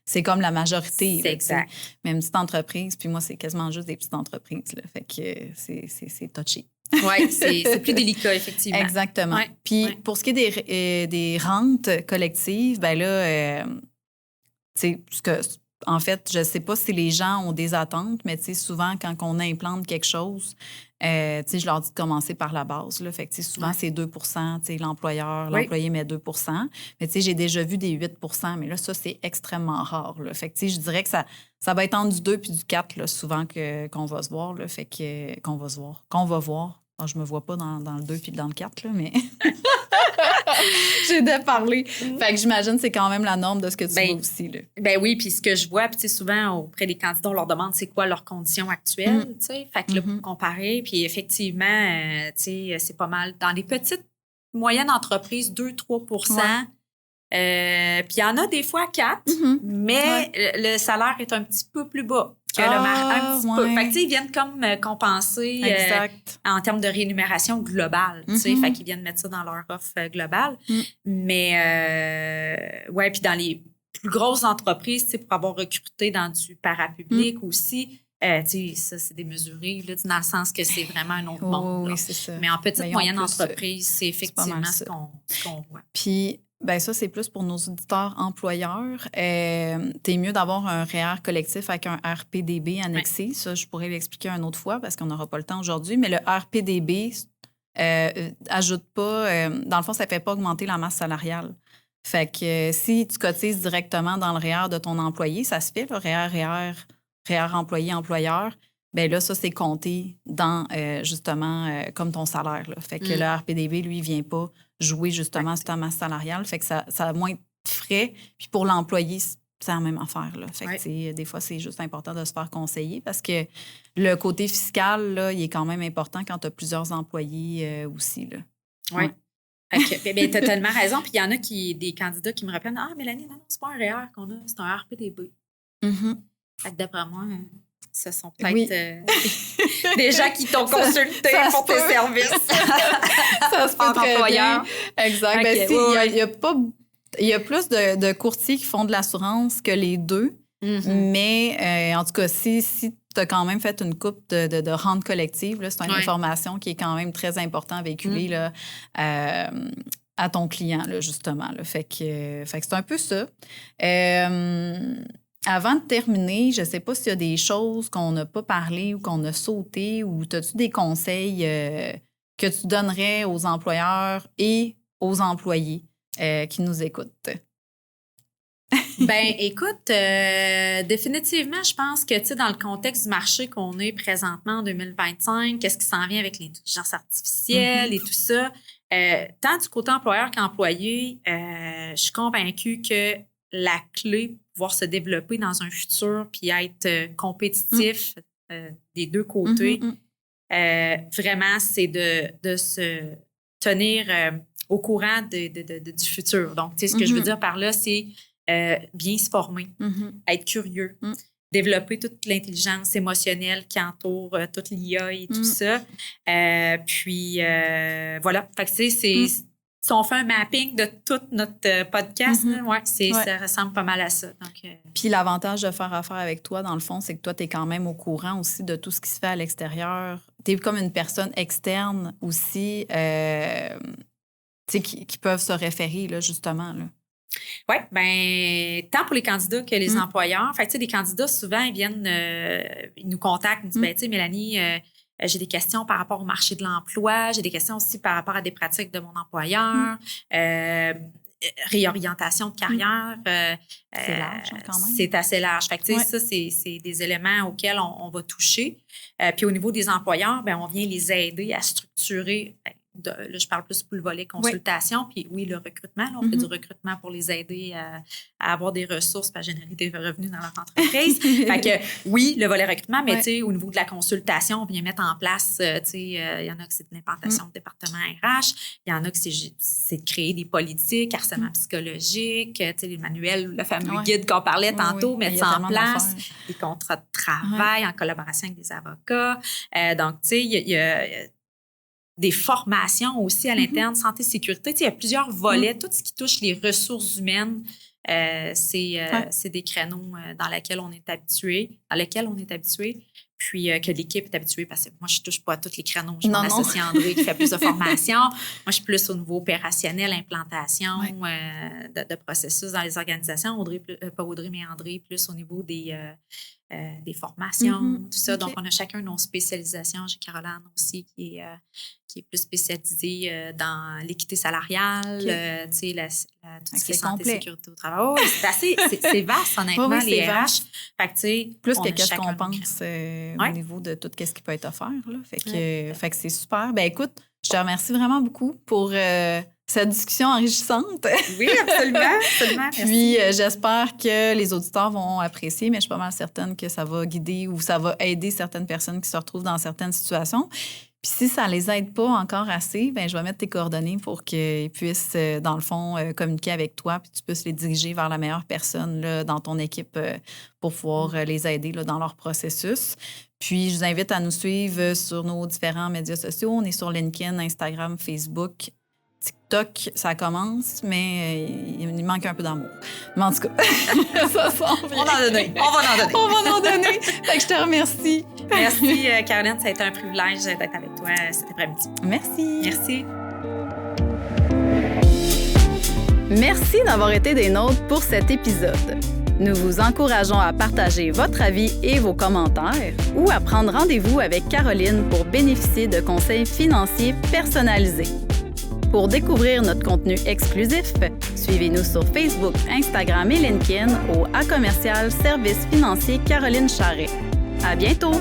c'est comme la majorité. C'est exact. Mais une petite entreprise, puis moi, c'est quasiment juste des petites entreprises, là, fait que c'est touché. Oui, c'est plus délicat, effectivement. Exactement. Ouais, Puis pour ce qui est des rentes collectives, ben là, en fait, je sais pas si les gens ont des attentes, mais souvent, quand on implante quelque chose, je leur dis de commencer par la base. Là. Fait que souvent, c'est 2 l'employé met 2 mais j'ai déjà vu des 8 mais là, ça, c'est extrêmement rare. Là. Fait que je dirais que ça va être entre du 2 puis du 4, là, souvent qu'on va se voir. Là. Fait que, qu'on va se voir. Qu'on va voir. Alors, je me vois pas dans le 2 puis dans le 4, là, mais... J'ai de parler. Fait que j'imagine que c'est quand même la norme de ce que tu vois aussi. Là. Ben oui, puis ce que je vois, puis souvent auprès des candidats, on leur demande c'est quoi leurs conditions actuelles, tu sais. Fait que là, pour comparer, puis effectivement, c'est pas mal. Dans les petites, moyennes entreprises, 2-3 puis il y en a des fois 4, mais le salaire est un petit peu plus bas que le marché. Un petit peu. Fait que, ils viennent comme compenser en termes de rémunération globale. Fait qu'ils viennent mettre ça dans leur offre globale. Mais, ouais, puis dans les plus grosses entreprises, pour avoir recruté dans du parapublic aussi, ça, c'est démesuré, là, dans le sens que c'est vraiment un autre monde. Oui, c'est ça. Mais en petite, moyenne entreprise, c'est effectivement ce qu'on voit. Puis, ben ça, c'est plus pour nos auditeurs employeurs. T'es mieux d'avoir un REER collectif avec un RPDB annexé. Ouais. Ça, je pourrais l'expliquer une autre fois parce qu'on n'aura pas le temps aujourd'hui. Mais le RPDB ajoute pas... dans le fond, ça ne fait pas augmenter la masse salariale. Fait que si tu cotises directement dans le REER de ton employé, ça se fait, le REER employé-employeur, bien là, ça, c'est compté dans, justement, comme ton salaire. Là. Fait que le RPDB, lui, ne vient pas jouer, justement, sur ta masse salariale. Fait que ça a moins de frais. Puis pour l'employé, c'est la même affaire. Là. Fait que, des fois, c'est juste important de se faire conseiller parce que le côté fiscal, là, il est quand même important quand tu as plusieurs employés aussi. Oui. Ben, tu as tellement raison. Puis il y en a des candidats qui me rappellent Ah, Mélanie, non, c'est pas un REER qu'on a, c'est un RPDB. Fait que d'après moi, ce sont peut-être des gens qui t'ont consulté pour tes services. Ça se peut très bien. Exact. Okay. Il y a plus de courtiers qui font de l'assurance que les deux. Mais en tout cas, si tu as quand même fait une coupe de rente collective, là, c'est une information qui est quand même très importante à véhiculer là, à ton client, là, justement. Là. Fait que c'est un peu ça. Avant de terminer, je ne sais pas s'il y a des choses qu'on n'a pas parlé ou qu'on a sauté ou as-tu des conseils que tu donnerais aux employeurs et aux employés qui nous écoutent? Ben, écoute, définitivement, je pense que, dans le contexte du marché qu'on est présentement en 2025, qu'est-ce qui s'en vient avec l'intelligence artificielle et tout ça, tant du côté employeur qu'employé, je suis convaincue que la clé pour pouvoir se développer dans un futur puis être compétitif des deux côtés, vraiment, c'est de se tenir au courant du futur. Donc, ce que je veux dire par là, c'est bien se former, être curieux, développer toute l'intelligence émotionnelle qui entoure toute l'IA et tout ça. Puis, voilà. Fait que, si on fait un mapping de tout notre podcast, ça ressemble pas mal à ça. Donc, puis l'avantage de faire affaire avec toi, dans le fond, c'est que toi, tu es quand même au courant aussi de tout ce qui se fait à l'extérieur. Tu es comme une personne externe aussi, qui peuvent se référer, là, justement, là. Oui, bien, tant pour les candidats que les employeurs. Fait que, les candidats, souvent, ils viennent, ils nous contactent, ils nous disent, ben, tu sais, Mélanie, j'ai des questions par rapport au marché de l'emploi, j'ai des questions aussi par rapport à des pratiques de mon employeur, réorientation de carrière. C'est large, quand même. C'est assez large. Fait que, ça, c'est des éléments auxquels on va toucher. Puis au niveau des employeurs, ben, on vient les aider à structurer. Là, je parle plus pour le volet consultation. Puis oui, le recrutement. Là, on fait du recrutement pour les aider à avoir des ressources et à générer des revenus dans leur entreprise. Fait que oui, le volet recrutement, mais au niveau de la consultation, on vient mettre en place, il y en a que c'est de l'implantation de département RH, il y en a que c'est de créer des politiques, harcèlement psychologique, les manuels, le fameux guide qu'on parlait tantôt, mettre ça en place, des contrats de travail en collaboration avec des avocats. Donc, tu sais, il y a des formations aussi à l'interne, santé-sécurité. Il y a plusieurs volets. Tout ce qui touche les ressources humaines, c'est des créneaux dans lesquels on est habitué. puis que l'équipe est habituée, parce que moi, je touche pas à tous les créneaux. Je m'en associe à André qui fait plus de formation. Moi, je suis plus au niveau opérationnel, implantation de processus dans les organisations. Pas Audrey, mais André, plus au niveau des formations, tout ça. Okay. Donc, on a chacun nos spécialisations. J'ai Caroline aussi qui est plus spécialisée dans l'équité salariale, okay. Tu sais, tout ce qui est santé, sécurité au travail. Oh, c'est vaste, honnêtement, les RH. Fait que, tu sais, plus que qu'est-ce qu'on pense au niveau de tout ce qui peut être offert. Là. Fait que c'est super. Ben écoute, je te remercie vraiment beaucoup pour cette discussion enrichissante. Oui, absolument. Puis, j'espère que les auditeurs vont apprécier, mais je suis pas mal certaine que ça va guider ou ça va aider certaines personnes qui se retrouvent dans certaines situations. Puis si ça les aide pas encore assez, ben je vais mettre tes coordonnées pour qu'ils puissent, dans le fond, communiquer avec toi, puis tu puisses les diriger vers la meilleure personne là, dans ton équipe pour pouvoir les aider là, dans leur processus. Puis je vous invite à nous suivre sur nos différents médias sociaux. On est sur LinkedIn, Instagram, Facebook, TikTok, ça commence, mais il manque un peu d'amour. Mais en tout cas, ça s'en vient. On va en donner. Fait que je te remercie. Merci, Caroline. Ça a été un privilège d'être avec toi cet après-midi. Merci. Merci d'avoir été des nôtres pour cet épisode. Nous vous encourageons à partager votre avis et vos commentaires ou à prendre rendez-vous avec Caroline pour bénéficier de conseils financiers personnalisés. Pour découvrir notre contenu exclusif, suivez-nous sur Facebook, Instagram et LinkedIn au @Service financier Caroline Charret. À bientôt!